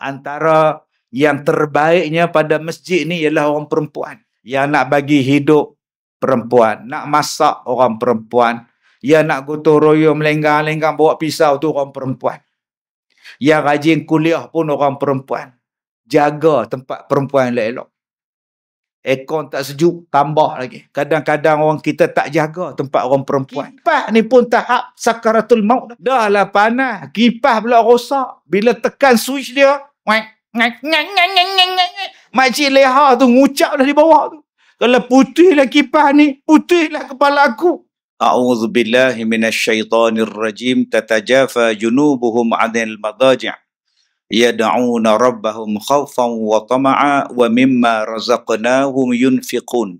antara yang terbaiknya pada masjid ni ialah orang perempuan. Yang nak bagi hidup perempuan, nak masak orang perempuan, yang nak gotong royong melenggang-lenggang bawa pisau tu orang perempuan. Yang rajin kuliah pun orang perempuan. Jaga tempat perempuan elok-elok. Aircon tak sejuk, tambah lagi. Kadang-kadang orang kita tak jaga tempat orang perempuan. Kipas ni pun tahap sakaratul maut. Dah lah panas. Kipas pula rosak. Bila tekan switch dia, makcik leha tu ngucap dah di bawah tu. Kalau putihlah kipas ni, putihlah kepala aku. A'udzubillahi minasyaitanir rajim. Tatajafa junubuhum 'anil madaji'. Yad'una rabbahum khawfan wa tama'a wa mimma razaqnahum yunfiqun.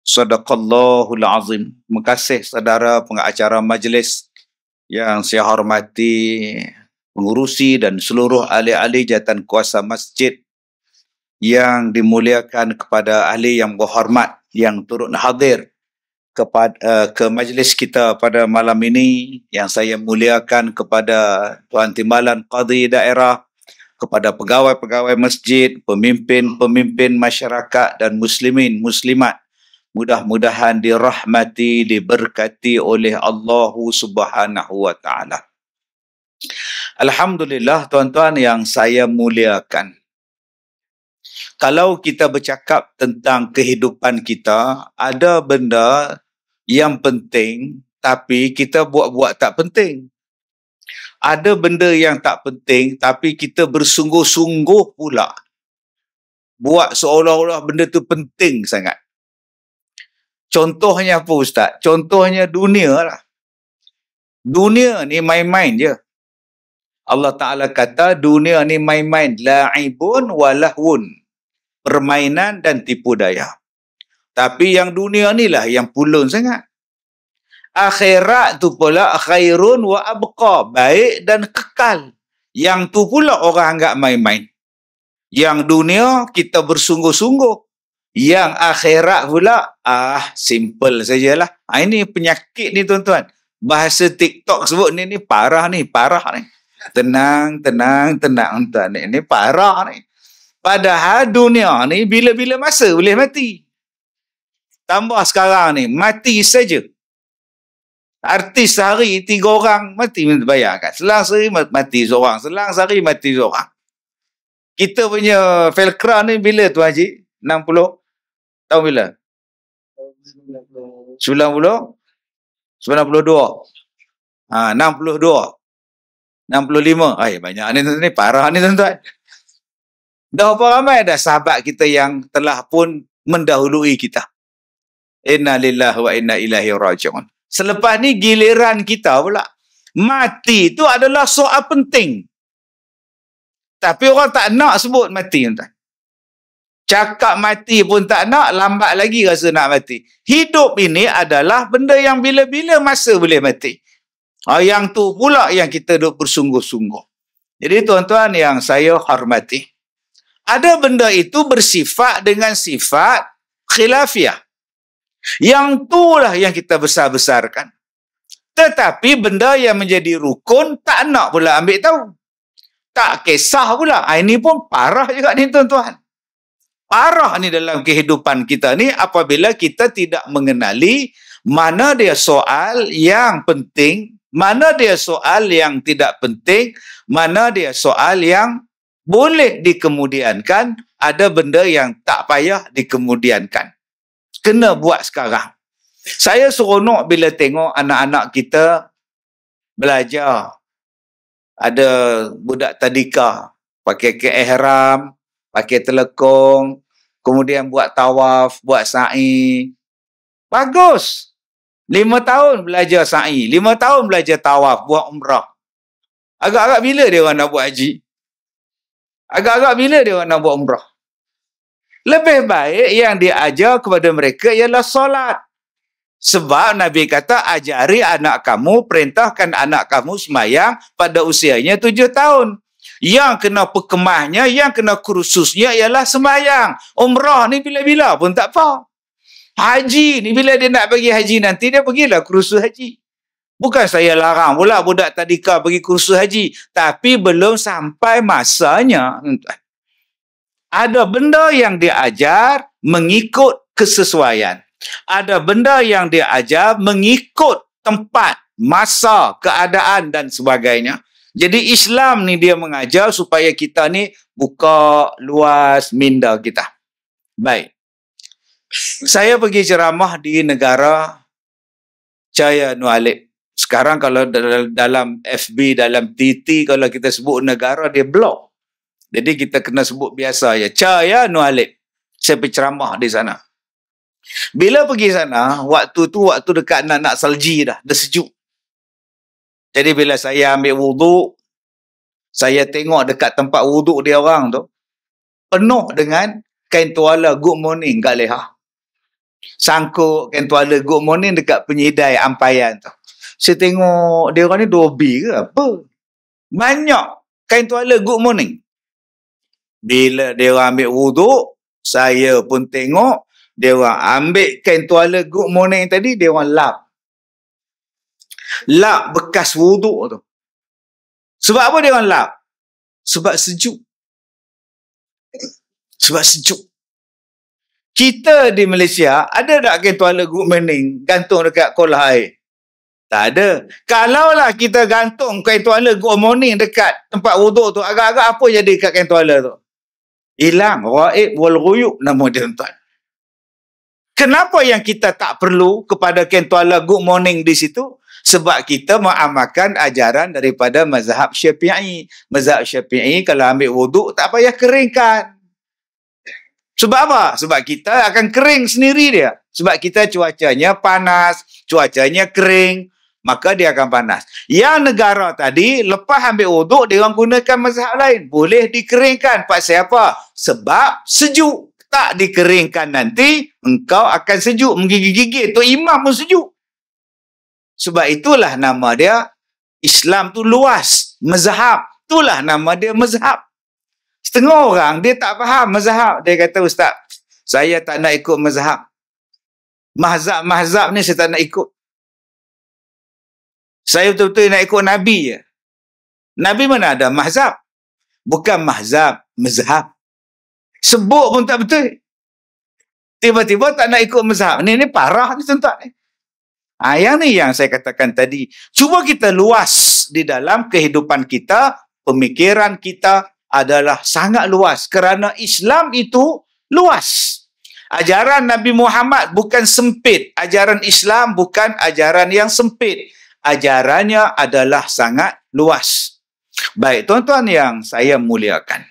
Sadaqallahul azim. Terima kasih saudara pengacara majlis yang saya hormati, pengurusi dan seluruh ahli-ahli jawatan kuasa masjid yang dimuliakan, kepada ahli yang berhormat yang turut hadir ke majlis kita pada malam ini, yang saya muliakan kepada Tuan Timbalan Qadhi Daerah, kepada pegawai-pegawai masjid, pemimpin-pemimpin masyarakat dan muslimin, muslimat. Mudah-mudahan dirahmati, diberkati oleh Allah Subhanahu wa taala. Alhamdulillah tuan-tuan yang saya muliakan. Kalau kita bercakap tentang kehidupan kita, ada benda yang penting tapi kita buat-buat tak penting. Ada benda yang tak penting tapi kita bersungguh-sungguh pula buat seolah-olah benda tu penting sangat. Contohnya apa Ustaz? Contohnya dunia lah. Dunia ni main-main je. Allah Ta'ala kata dunia ni main-main. La'ibun wa lahwun. Permainan dan tipu daya. Tapi yang dunia ni lah yang pulun sangat. Akhirat tu pula khairun wa abqa, baik dan kekal. Yang tu pula orang anggap main-main. Yang dunia kita bersungguh-sungguh. Yang akhirat pula simple sajalah. Ini penyakit ni tuan-tuan. Bahasa TikTok sebut ni parah ni, parah ni. Tenang tuan. Ini parah ni. Padahal dunia ni bila-bila masa boleh mati. Tambah sekarang ni mati saja. Artis sehari 3 orang mati, bayangkan. Selang sehari mati seorang. Selang sehari mati seorang. Kita punya Felkra ni bila tu Haji? 60? Tahun bila? 90? 92? 62. 65. Banyak ni parah ni tuan-tuan. Dah berapa ramai dah sahabat kita yang telah pun mendahului kita. Inna lillahi wa inna ilaihi raji'un. Selepas ni giliran kita pula. Mati tu adalah soal penting. Tapi orang tak nak sebut mati. Cakap mati pun tak nak, lambat lagi rasa nak mati. Hidup ini adalah benda yang bila-bila masa boleh mati. Yang tu pula yang kita duk bersungguh-sungguh. Jadi tuan-tuan yang saya hormati, ada benda itu bersifat dengan sifat khilafiyah. Yang itulah yang kita besar-besarkan. Tetapi benda yang menjadi rukun tak nak pula ambil tahu. Tak kisah pula. Ini pun parah juga ni tuan-tuan. Parah ni dalam kehidupan kita ni apabila kita tidak mengenali mana dia soal yang penting, mana dia soal yang tidak penting, mana dia soal yang boleh dikemudiankan, ada benda yang tak payah dikemudiankan. Kena buat sekarang. Saya seronok bila tengok anak-anak kita belajar. Ada budak tadika pakai ihram, pakai telekong, kemudian buat tawaf, buat sa'i. Bagus. 5 tahun belajar sa'i, 5 tahun belajar tawaf, buat umrah. Agak-agak bila dia orang nak buat haji? Agak-agak bila dia orang nak buat umrah? Lebih baik yang diajar kepada mereka ialah solat. Sebab Nabi kata, ajari anak kamu, perintahkan anak kamu sembahyang pada usianya 7 tahun. Yang kena perkemahnya, yang kena kursusnya ialah sembahyang. Umrah ni bila-bila pun tak apa. Haji ni bila dia nak pergi haji nanti, dia pergilah kursus haji. Bukan saya larang pula budak tadika pergi kursus haji. Tapi belum sampai masanya. Ada benda yang dia ajar mengikut kesesuaian. Ada benda yang dia ajar mengikut tempat, masa, keadaan dan sebagainya. Jadi Islam ni dia mengajar supaya kita ni buka luas minda kita. Baik. Saya pergi ceramah di negara Chaya Nualip. Sekarang kalau dalam FB, dalam TT, kalau kita sebut negara, dia blok. Jadi kita kena sebut biasa ya. Chaya Nualip. Saya pergi ceramah di sana. Bila pergi sana, waktu tu waktu dekat nak salji dah sejuk. Jadi bila saya ambil wuduk, saya tengok dekat tempat wuduk dia orang tu, penuh dengan kain tuala good morning kat leher. Sangkut kain tuala good morning dekat penyidai ampayan tu. Saya tengok dia orang ni dobi ke apa? Banyak kain tuala good morning. Bila dia orang ambil wuduk, saya pun tengok dia orang ambil kain tuala good morning tadi, dia orang lap. Lap bekas wuduk tu. Sebab apa dia orang lap? Sebab sejuk. Sebab sejuk. Kita di Malaysia, ada tak kain tuala good morning gantung dekat kolah air? Tak ada. Kalaulah kita gantung kain tuala good morning dekat tempat wuduk tu, agak-agak apa jadi dekat kain tuala tu? Hilang. Raib wal ghuyub nama dia, tuan. Kenapa yang kita tak perlu kepada kain tuala good morning di situ? Sebab kita mengamalkan ajaran daripada mazhab Syafi'i. Mazhab Syafi'i kalau ambil wuduk tak payah keringkan. Sebab apa? Sebab kita akan kering sendiri dia. Sebab kita cuacanya panas, cuacanya kering, maka dia akan panas. Yang negara tadi, lepas ambil wuduk, dia orang gunakan mazhab lain. Boleh dikeringkan. Pasal apa? Sebab sejuk. Tak dikeringkan nanti, engkau akan sejuk. Menggigit-gigit. Tu imam pun sejuk. Sebab itulah nama dia, Islam tu luas. Mazhab. Itulah nama dia mazhab. Setengah orang, dia tak faham mazhab. Dia kata, Ustaz, saya tak nak ikut mazhab. Mazhab ni saya tak nak ikut. Saya betul-betul nak ikut Nabi je. Nabi mana ada mazhab? Bukan mazhab, mazhab. Sebut pun tak betul. Tiba-tiba tak nak ikut mazhab. Ni parah ni tuan-tuan. Yang ni yang saya katakan tadi. Cuba kita luas di dalam kehidupan kita, pemikiran kita adalah sangat luas. Kerana Islam itu luas. Ajaran Nabi Muhammad bukan sempit. Ajaran Islam bukan ajaran yang sempit. Ajarannya adalah sangat luas. Baik, tuan-tuan yang saya muliakan.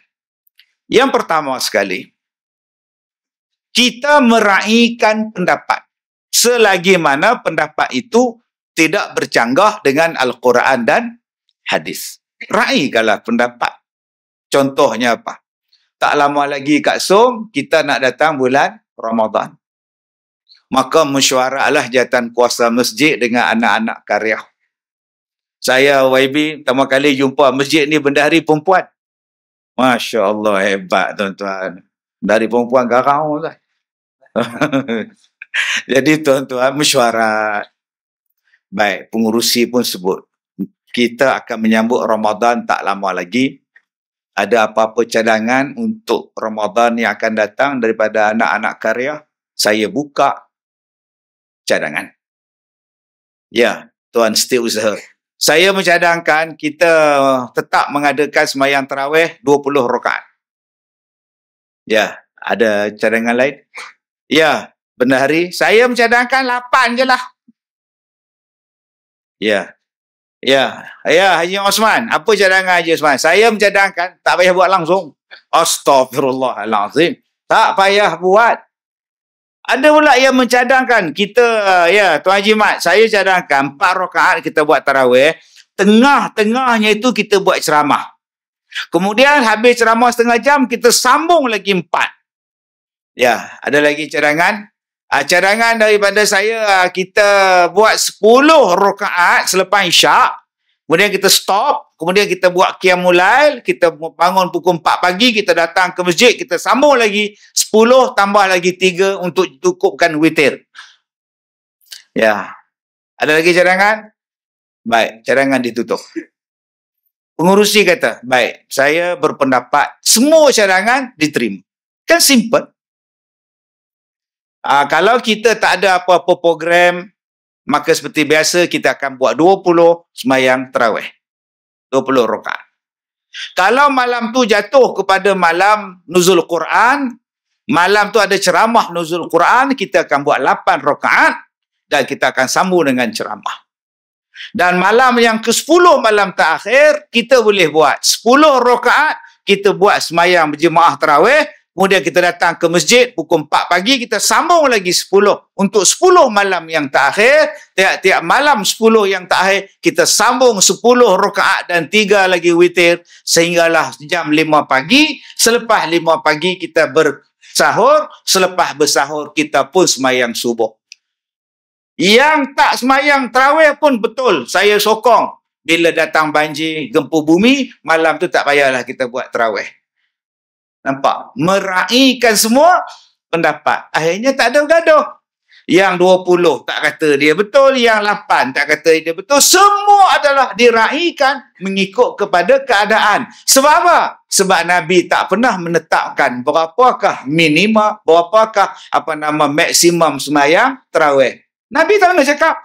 Yang pertama sekali, kita meraihkan pendapat. Selagi mana pendapat itu tidak bercanggah dengan Al-Quran dan hadis. Raihkanlah pendapat. Contohnya apa? Tak lama lagi Kak Som, kita nak datang bulan Ramadan. Maka mesyuaratlah jawatan kuasa masjid dengan anak-anak karya. Saya YB pertama kali jumpa masjid ni bendahari perempuan. Masya Allah, hebat tuan-tuan. Dari perempuan garau lah. Jadi tuan-tuan mesyuarat. Baik, pengurusi pun sebut. Kita akan menyambut Ramadan tak lama lagi. Ada apa-apa cadangan untuk Ramadan yang akan datang daripada anak-anak karya? Saya buka cadangan. Ya, tuan setiausaha. Saya mencadangkan kita tetap mengadakan sembahyang tarawih 20 rakaat. Ya, ada cadangan lain? Ya, bendahari. Saya mencadangkan 8 je lah. Ya. Ya, Haji Osman. Apa cadangan Haji Osman? Saya mencadangkan, tak payah buat langsung. Astaghfirullahalazim. Tak payah buat. Ada pula yang mencadangkan kita, ya Tuan Haji Mat, saya cadangkan 4 rakaat kita buat tarawih, tengah-tengahnya itu kita buat ceramah. Kemudian habis ceramah setengah jam, kita sambung lagi 4. Ya, ada lagi cadangan? Cadangan daripada saya, kita buat 10 rakaat selepas isyak, kemudian kita stop, kemudian kita buat qiyamul lail, kita bangun pukul 4 pagi, kita datang ke masjid, kita sambung lagi 10 tambah lagi 3 untuk cukupkan witir. Ya. Ada lagi cadangan? Baik, cadangan ditutup. Pengurusi kata, baik, saya berpendapat semua cadangan diterima. Kan simple. Kalau kita tak ada apa-apa program, maka seperti biasa kita akan buat 20 sembahyang tarawih. 20 rakaat. Kalau malam tu jatuh kepada malam nuzul Quran, malam tu ada ceramah nuzul Quran, kita akan buat 8 rakaat dan kita akan sambung dengan ceramah. Dan malam yang ke-10 malam terakhir, kita boleh buat 10 rakaat, kita buat sembahyang berjemaah tarawih, kemudian kita datang ke masjid pukul 4 pagi, kita sambung lagi 10. Untuk 10 malam yang terakhir, tiap-tiap malam 10 yang terakhir, kita sambung 10 rakaat dan 3 lagi witir, sehinggalah jam 5 pagi. Selepas 5 pagi kita bersahur, selepas bersahur kita pun sembahyang subuh. Yang tak sembahyang tarawih pun betul, saya sokong. Bila datang banjir, gempa bumi, malam tu tak payahlah kita buat tarawih. Nampak? Meraihkan semua pendapat. Akhirnya tak ada gaduh. Yang 20 tak kata dia betul, yang 8 tak kata dia betul. Semua adalah diraihkan mengikut kepada keadaan. Sebab apa? Sebab Nabi tak pernah menetapkan berapakah minima, berapakah maksimum sembahyang tarawih. Nabi tak pernah cakap.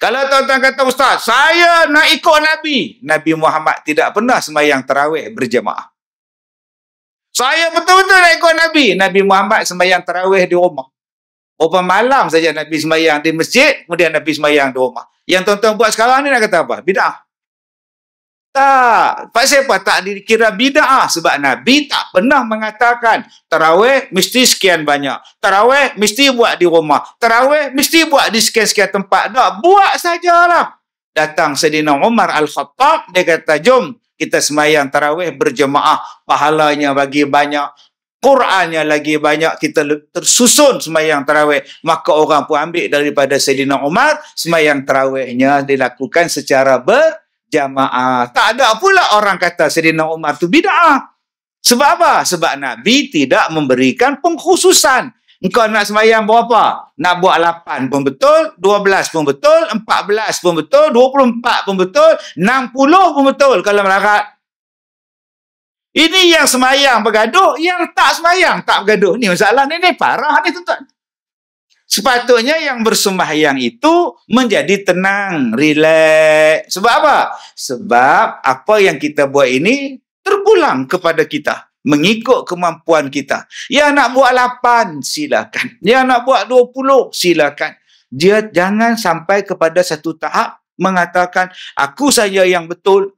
Kalau tuan-tuan kata, Ustaz, saya nak ikut Nabi. Nabi Muhammad tidak pernah sembahyang tarawih berjemaah. Saya betul-betul nak ikut Nabi. Nabi Muhammad sembahyang tarawih di rumah. Berapa malam saja Nabi sembahyang di masjid, kemudian Nabi sembahyang di rumah. Yang tuan-tuan buat sekarang ni nak kata apa? Bid'ah. Tak. Pasal apa tak dikira bid'ah? Sebab Nabi tak pernah mengatakan tarawih mesti sekian banyak. Tarawih mesti buat di rumah. Tarawih mesti buat di sekian-sekian tempat. Tak, buat sajalah. Datang Sayyidina Umar Al-Khattab, dia kata, jom kita sembahyang tarawih berjemaah. Pahalanya bagi banyak. Qurannya lagi banyak, kita tersusun sembahyang tarawih. Maka orang pun ambil daripada Sayyidina Umar, sembahyang tarawihnya dilakukan secara berjamaah. Tak ada pula orang kata Sayyidina Umar tu bid'ah. Sebab apa? Sebab Nabi tidak memberikan pengkhususan. Engkau nak sembahyang berapa? Nak buat 8 pun betul, 12 pun betul, 14 pun betul, 24 pun betul, 60 pun betul kalau melarat. Ini yang sembahyang bergaduh, yang tak sembahyang tak bergaduh. Ni masalah ni parah ni tuan-tuan. Sepatutnya yang bersembahyang itu menjadi tenang, relax. Sebab apa? Sebab apa yang kita buat ini terpulang kepada kita. Mengikut kemampuan kita. Yang nak buat 8, silakan. Yang nak buat 20, silakan. Dia jangan sampai kepada satu tahap mengatakan, aku saja yang betul,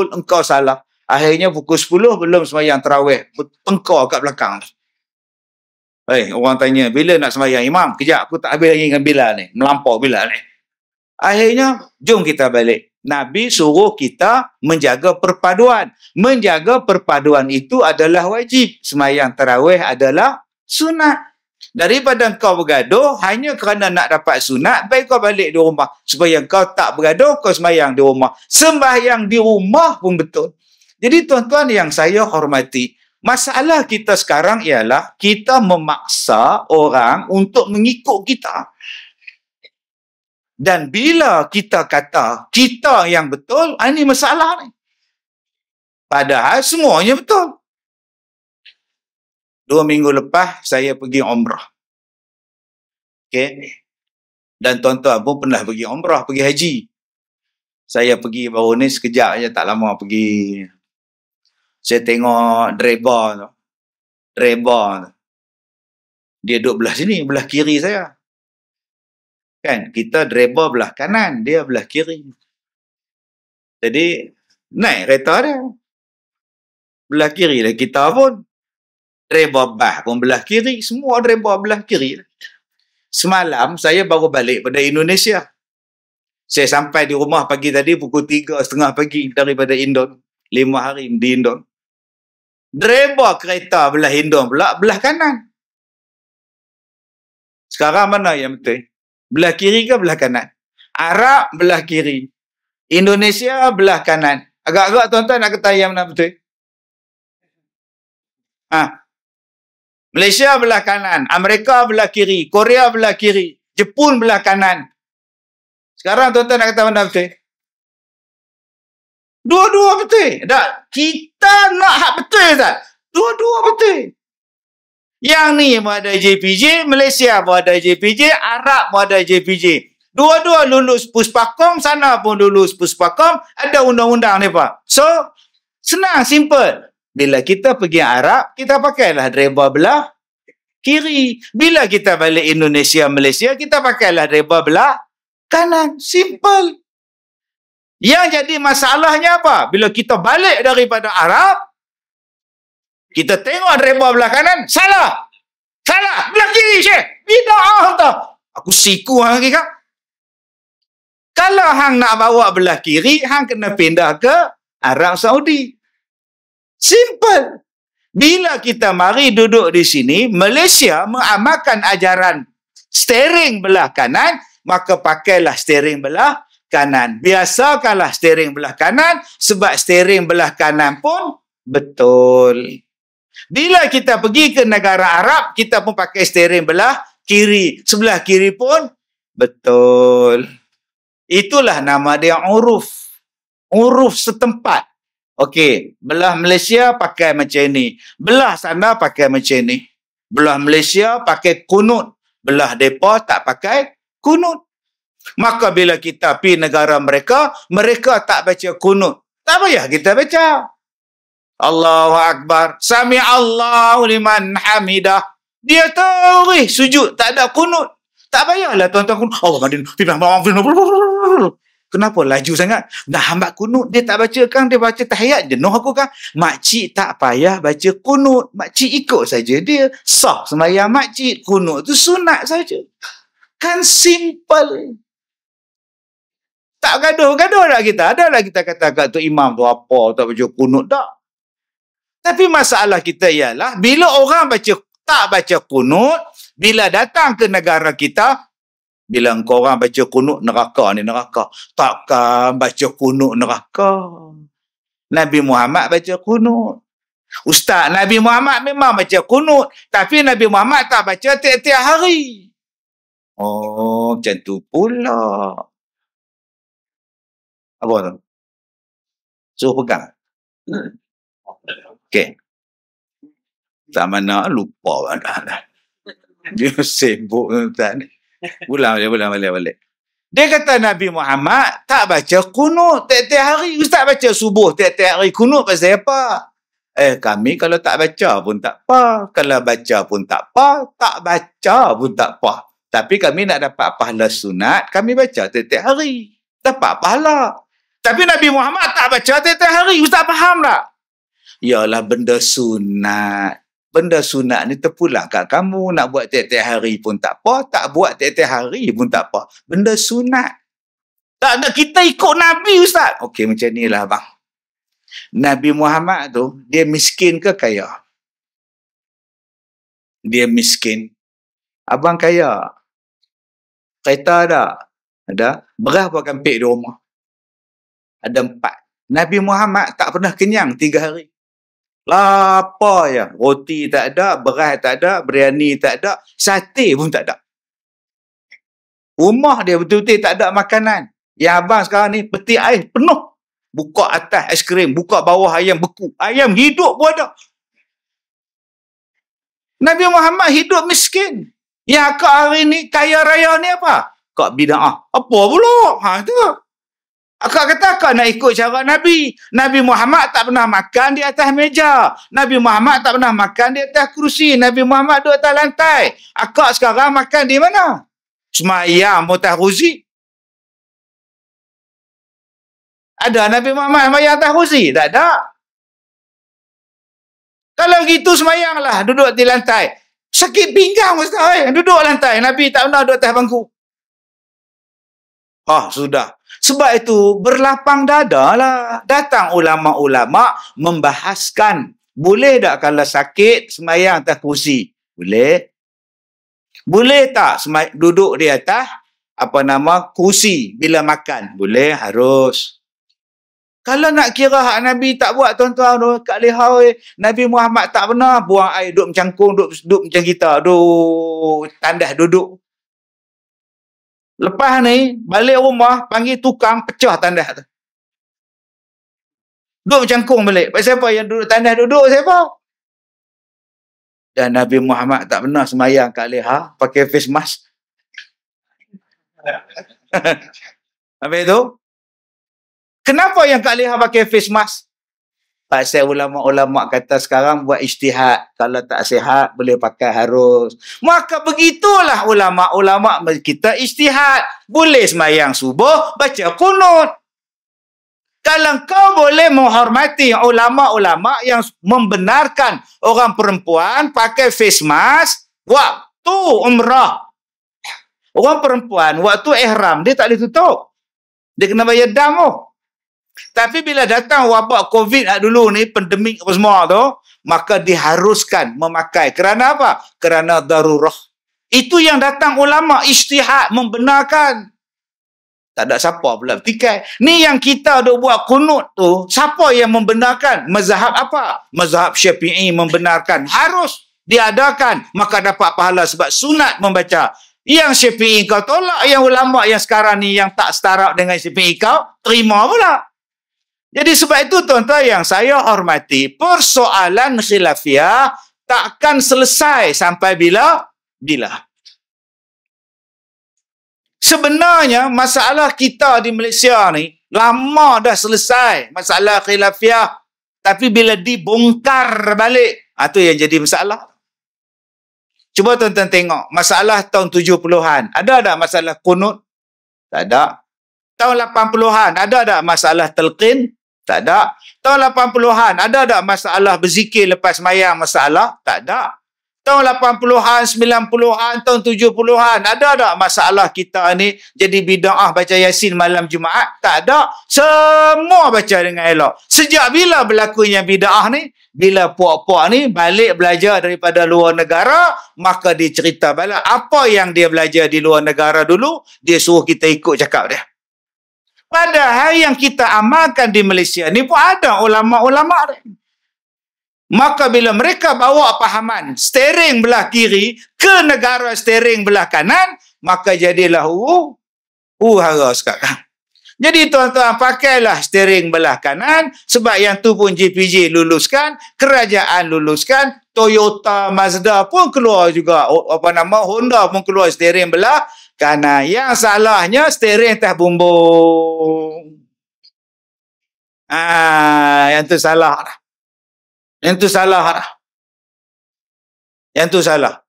engkau salah. Akhirnya pukul 10 belum sembahyang tarawih. Tengkor kat belakang. Orang tanya, bila nak sembahyang imam? Kejap, aku tak habis lagi dengan Bilal ni. Melampau Bilal ni. Akhirnya, jom kita balik. Nabi suruh kita menjaga perpaduan. Menjaga perpaduan itu adalah wajib. Sembahyang tarawih adalah sunat. Daripada kau bergaduh, hanya kerana nak dapat sunat, baik kau balik di rumah. Supaya kau tak bergaduh, kau sembahyang di rumah. Sembahyang di rumah pun betul. Jadi tuan-tuan yang saya hormati, masalah kita sekarang ialah kita memaksa orang untuk mengikut kita. Dan bila kita kata kita yang betul, ini masalah ni. Padahal semuanya betul. 2 minggu lepas saya pergi umrah. Okey. Dan tuan-tuan pun pernah pergi umrah, pergi haji. Saya pergi baru ni sekejap je, tak lama pergi. Saya tengok driver tu. Dia duduk belah sini, belah kiri saya. Kan, kita driver belah kanan, dia belah kiri. Jadi, naik kereta dia. Belah kiri lah kita pun. Driver bas pun belah kiri. Semua driver belah kiri. Semalam, saya baru balik pada Indonesia. Saya sampai di rumah pagi tadi pukul 3:30 pagi daripada Indon. 5 hari di Indon. Driver kereta belah Indon pula belah kanan. Sekarang mana yang betul? Belah kiri ke belah kanan? Arab belah kiri. Indonesia belah kanan. Agak-agak tuan-tuan nak kata yang mana betul? Malaysia belah kanan. Amerika belah kiri. Korea belah kiri. Jepun belah kanan. Sekarang tuan-tuan nak kata mana betul? Dua-dua betul. Tak, kita nak hak betul, Ustaz. Dua-dua betul. Yang ni pun ada JPJ, Malaysia pun ada JPJ, Arab pun ada JPJ. Dua-dua lulus Puspakom, sana pun lulus Puspakom, ada undang-undang ni, Pak. So, senang, simple. Bila kita pergi Arab, kita pakailah dreba belah kiri. Bila kita balik Indonesia, Malaysia, kita pakailah dreba belah kanan. Simple. Yang jadi masalahnya apa? Bila kita balik daripada Arab, kita tengok dreba belah kanan, salah. Salah. Belah kiri, Syekh. Bida'ah tau. Aku siku lagi kan. Kalau hang nak bawa belah kiri, hang kena pindah ke Arab Saudi. Simple. Bila kita mari duduk di sini, Malaysia mengamalkan ajaran steering belah kanan, maka pakailah steering belah kanan. Biasakanlah steering belah kanan, sebab steering belah kanan pun betul. Bila kita pergi ke negara Arab, kita pun pakai steering belah kiri. Sebelah kiri pun betul. Itulah nama dia uruf. Uruf setempat. Okey, belah Malaysia pakai macam ni. Belah sana pakai macam ni. Belah Malaysia pakai kunut. Belah mereka tak pakai kunut. Maka bila kita pergi negara mereka, mereka tak baca kunut. Tak payah kita baca. Allahu Akbar. Sami Allahu liman hamidah. Dia tahu sujud tak ada kunut. Tak payahlah tuan-tuan kunut. Allah madin. Kenapa laju sangat? Dah hambat kunut. Dia tak baca kan. Dia baca tahiyat. Jenuh aku kan. Makcik tak payah baca kunut. Makcik ikut saja dia. Sah sembahyang makcik. Kunut tu sunat saja. Kan simple. Tak gaduh-gaduh lah kita. Adalah kita kata tu imam tu apa. Tak baca kunut tak. Tapi masalah kita ialah. Bila orang tak baca kunut. Bila datang ke negara kita. Bila engkau orang baca kunut neraka ni neraka. Takkan baca kunut neraka. Nabi Muhammad baca kunut. Ustaz, Nabi Muhammad memang baca kunut. Tapi Nabi Muhammad tak baca tiap-tiap hari. Oh, macam tu pula. Apa tu? Suruh pegang. Okey. Tak mana lupa. Dia sibuk tuan ni. Ulang balik. Dia kata Nabi Muhammad tak baca kunut tiap-tiap hari. Ustaz baca subuh tiap-tiap hari. Kunut pasal apa? Kami kalau tak baca pun tak apa. Kalau baca pun tak apa. Tak baca pun tak apa. Tapi kami nak dapat pahala sunat, kami baca tiap-tiap hari. Dapat pahala. Tapi Nabi Muhammad tak baca tiap-tiap hari. Ustaz faham tak? Yalah benda sunat. Benda sunat ni terpulang kat kamu. Nak buat tiap-tiap hari pun tak apa. Tak buat tiap-tiap hari pun tak apa. Benda sunat. Tak ada kita ikut Nabi, Ustaz. Okey, macam ni lah bang. Nabi Muhammad tu, dia miskin ke kaya? Dia miskin. Abang kaya. Kereta ada? Ada. Berapa kampik di rumah? Ada 4. Nabi Muhammad tak pernah kenyang 3 hari. Lapar ya. Roti tak ada, beras tak ada, biryani tak ada, sate pun tak ada. Rumah dia betul-betul tak ada makanan. Yang abang sekarang ni peti air penuh. Buka atas aiskrim, buka bawah ayam beku. Ayam hidup pun ada. Nabi Muhammad hidup miskin. Yang akak hari ni kaya raya ni apa? Kak bida'ah. Apa pula? Tu. Akak kata akak nak ikut cara Nabi. Nabi Muhammad tak pernah makan di atas meja. Nabi Muhammad tak pernah makan di atas kerusi. Nabi Muhammad duduk atas lantai. Akak sekarang makan di mana? Semayang atas kerusi. Ada Nabi Muhammad semayang atas kerusi? Tak ada. Kalau gitu semayanglah duduk di lantai. Sakit pinggang Ustaz. Duduk lantai. Nabi tak pernah duduk atas bangku. Sudah. Sebab itu berlapang dada lah. Datang ulama-ulama membahaskan. Boleh tak kalau sakit semayang atas kursi? Boleh. Boleh tak duduk di atas kursi bila makan? Boleh, harus. Kalau nak kira hak Nabi tak buat tuan-tuan kat lihau Nabi Muhammad tak pernah buang air duduk mencangkung, duduk macam kita. Tandas duduk. Lepas ni, balik rumah, panggil tukang, pecah tandas tu. Duduk mencangkung balik. Siapa yang duduk tandas duduk, siapa? Dan Nabi Muhammad tak pernah semayang kat leha, pakai face mask. Habis tu, kenapa yang kat leha pakai face mask? Pasal ulama-ulama kata sekarang buat ijtihad. Kalau tak sihat, boleh pakai harus. Maka begitulah ulama-ulama kita ijtihad. Boleh semayang subuh, baca kunut. Kalau kau boleh menghormati ulama-ulama yang membenarkan orang perempuan pakai face mask waktu umrah. Orang perempuan waktu ihram, dia tak boleh tutup. Dia kena bayar dam tu. Tapi bila datang wabak COVID dulu ni, pandemik apa semua tu, maka diharuskan memakai. Kerana apa? Kerana darurah. Itu yang datang ulama ijtihad membenarkan. Tak ada siapa pula bertikai. Ni yang kita duk buat kunut tu, siapa yang membenarkan? Mazhab apa? Mazhab Syafi'i membenarkan. Harus diadakan. Maka dapat pahala sebab sunat membaca. Yang Syafi'i kau tolak, yang ulama yang sekarang ni yang tak setara dengan Syafi'i kau, terima pula. Jadi sebab itu tuan-tuan yang saya hormati, persoalan khilafiyah takkan selesai sampai bila? Sebenarnya masalah kita di Malaysia ni lama dah selesai masalah khilafiyah, tapi bila dibongkar balik, itu yang jadi masalah. Cuba tuan-tuan tengok masalah tahun 70-an, ada tak masalah kunut? Tak ada. Tahun 80-an ada tak masalah talqin? Tak ada. Tahun 80-an ada tak masalah berzikir lepas mayang masalah? Tak ada. Tahun 80-an, 90-an, tahun 70-an ada tak masalah kita ni jadi bid'ah baca Yasin malam Jumaat? Tak ada. Semua baca dengan elok. Sejak bila berlakunya bid'ah ni? Bila puak-puak ni balik belajar daripada luar negara, maka dia cerita balik apa yang dia belajar di luar negara dulu, dia suruh kita ikut cakap dia. Padahal yang kita amalkan di Malaysia ni pun ada ulama-ulama ni. Maka bila mereka bawa pahaman steering belah kiri ke negara steering belah kanan, maka jadilah hara sekarang. Jadi tuan-tuan, pakailah steering belah kanan, sebab yang tu pun JPJ luluskan, kerajaan luluskan, Toyota, Mazda pun keluar juga, Honda pun keluar steering belah kanan. Yang salahnya steering atas bumbung. Yang tu salah. Yang tu salah. Yang tu salah.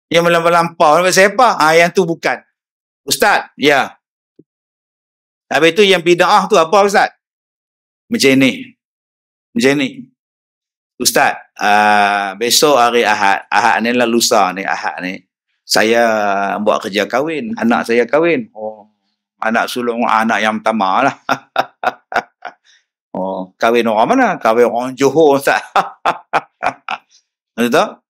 Yang melampau siapa? Yang tu bukan. Ustaz, ya. Habis itu yang bid'ah tu apa Ustaz? Macam ni. Ustaz, besok hari Ahad ni lah lusa ni, Ahad ni, saya buat kerja kahwin, anak saya kahwin. Anak sulung, anak yang pertama lah. Kahwin orang mana? Kahwin orang Johor Ustaz. Betul?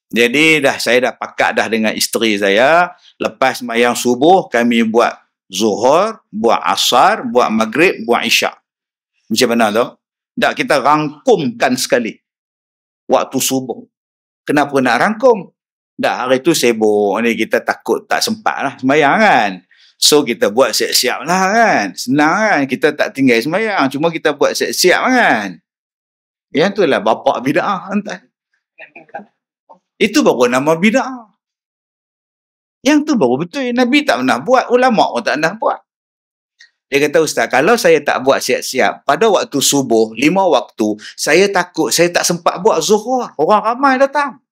Jadi saya dah pakat dah dengan isteri saya, lepas sembahyang subuh kami buat Zuhur, buat Asar, buat Maghrib, buat Isyak. Macam mana tu? Tak, kita rangkumkan sekali waktu subuh. Kenapa nak rangkum? Tak, hari tu sibuk ni, kita takut tak sempat lah sembahyang kan. So kita buat siap-siap lah kan. Senang kan, kita tak tinggal sembahyang, cuma kita buat siap-siap kan. Yang tu lah bapak bid'ah. Itu baru nama bid'ah. Yang tu baru betul. Nabi tak pernah buat, ulama pun tak pernah buat. Dia kata, Ustaz, kalau saya tak buat siap-siap pada waktu subuh, 5 waktu, saya takut saya tak sempat buat zuhur. Orang ramai datang.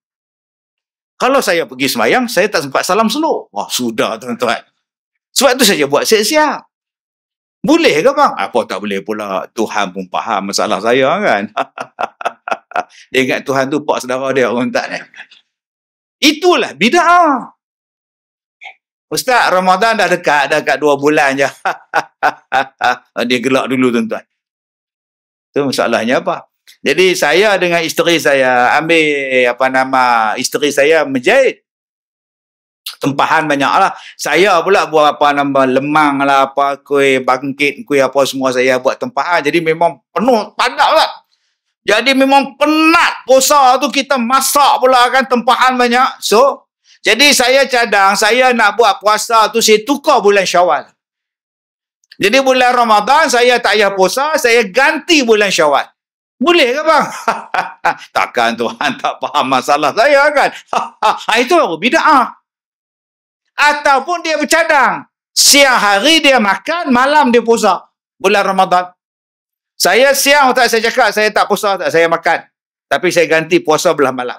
Kalau saya pergi sembahyang, saya tak sempat salam slow. Wah, sudah tuan-tuan. Sebab tu saja buat siap-siap. Boleh ke bang? Apa tak boleh pula? Tuhan pun faham masalah saya kan. Dia ingat Tuhan tu pak saudara dia, orang tak ni. Itulah bid'ah. Ustaz, Ramadan dah dekat 2 bulan je. Dia gelak dulu tuan-tuan. Itu masalahnya apa? Jadi saya dengan isteri saya ambil isteri saya menjahit. Tempahan banyak lah. Saya pula buat lemang lah, kuih bangkit, kuih apa semua saya buat tempahan. Jadi memang penuh, padat lah. Jadi memang penat puasa tu, kita masak pula kan, tempahan banyak. So, Jadi saya cadang, saya nak buat puasa tu saya tukar bulan Syawal. Jadi bulan Ramadan saya tak payah puasa, saya ganti bulan Syawal. Boleh ke bang? Takkan Tuhan tak faham masalah saya kan? Itu baru bid'ah. Ataupun dia bercadang. Siang hari dia makan, malam dia puasa. Bulan Ramadan. Saya siang tak saya cakap, saya tak puasa, tak saya makan. Tapi saya ganti puasa belah malam.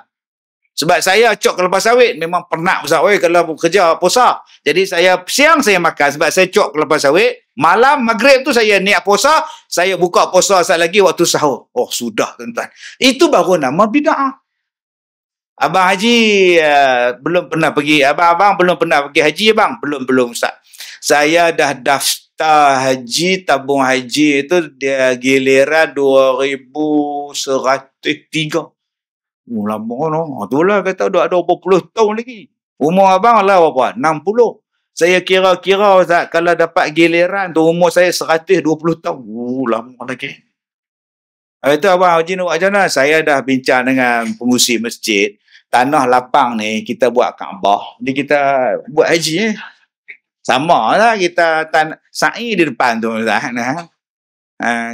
Sebab saya cok kelapa sawit. Memang penat Ustaz. Kalau kerja puasa. Jadi saya siang saya makan. Sebab saya cok kelapa sawit. Malam maghrib tu saya niat puasa. Saya buka puasa sekali lagi waktu sahur. Oh sudah tuan-tuan. Itu baru nama bid'ah. Abang Haji belum pernah pergi. Abang belum pernah pergi haji bang? Belum Ustaz. Saya dah daftar haji, tabung haji itu dia giliran 2103. Lama no. Itulah kata dah ada berapa puluh tahun lagi. Umur abang lah berapa? 60. Saya kira-kira Ustaz, kalau dapat giliran tu umur saya 120 tahun. Lama lagi. Itu abang Haji nak buat macam mana? Saya dah bincang dengan pengurusi masjid. Tanah lapang ni kita buat Kaabah. Jadi kita buat haji sama lah kita sa'i di depan tu Ustaz.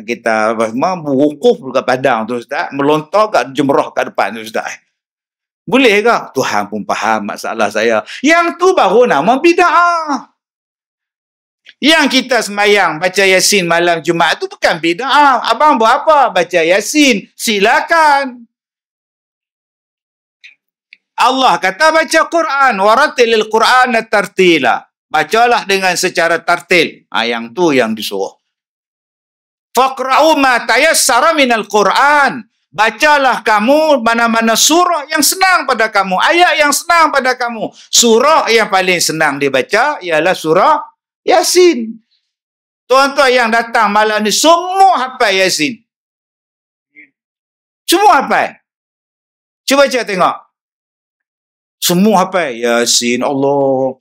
Kita berwukuf dekat padang tu Ustaz, melontar kat jemrah kat depan tu Ustaz. Boleh ke? Tuhan pun faham masalah saya. Yang tu baru nama bid'ah. Yang kita sembahyang baca Yasin malam Jumaat tu bukan bid'ah. Abang buat apa? Baca Yasin. Silakan. Allah kata baca Quran, waratilil Qur'ana tartila. Bacalah dengan secara tartil. Yang tu yang disuruh. Faqra'u ma tayassara minal Qur'an. Bacalah kamu mana-mana surah yang senang pada kamu, ayat yang senang pada kamu. Surah yang paling senang dibaca ialah surah Yasin. Tuan-tuan yang datang malam ni semua hafal Yasin. Semua hafal. Cuba baca tengok. Semua hafal Yasin, Allah.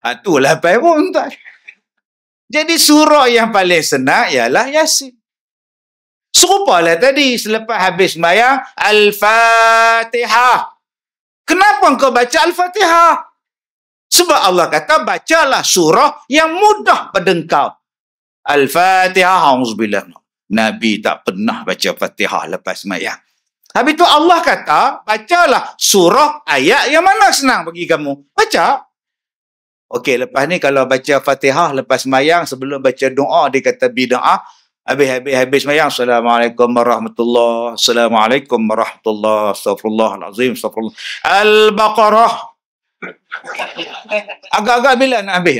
Itulah hafal pun tuan. Jadi surah yang paling senang ialah Yasin. Serupalah tadi selepas habis sembahyang Al-Fatihah. Kenapa engkau baca Al-Fatihah? Sebab Allah kata bacalah surah yang mudah pada engkau. Al-Fatihah. Auzubillah. Nabi tak pernah baca Fatihah lepas sembahyang. Habis tu Allah kata bacalah surah ayat yang mana senang bagi kamu. Baca. Okey, lepas ni kalau baca Fatihah lepas sembahyang sebelum baca doa dia kata bid'ah. Habis sembahyang Assalamualaikum warahmatullahi Assalamualaikum warahmatullahi Astaghfirullahalazim Astaghfirullah. Al-Baqarah. Agak-agak bila nak habis?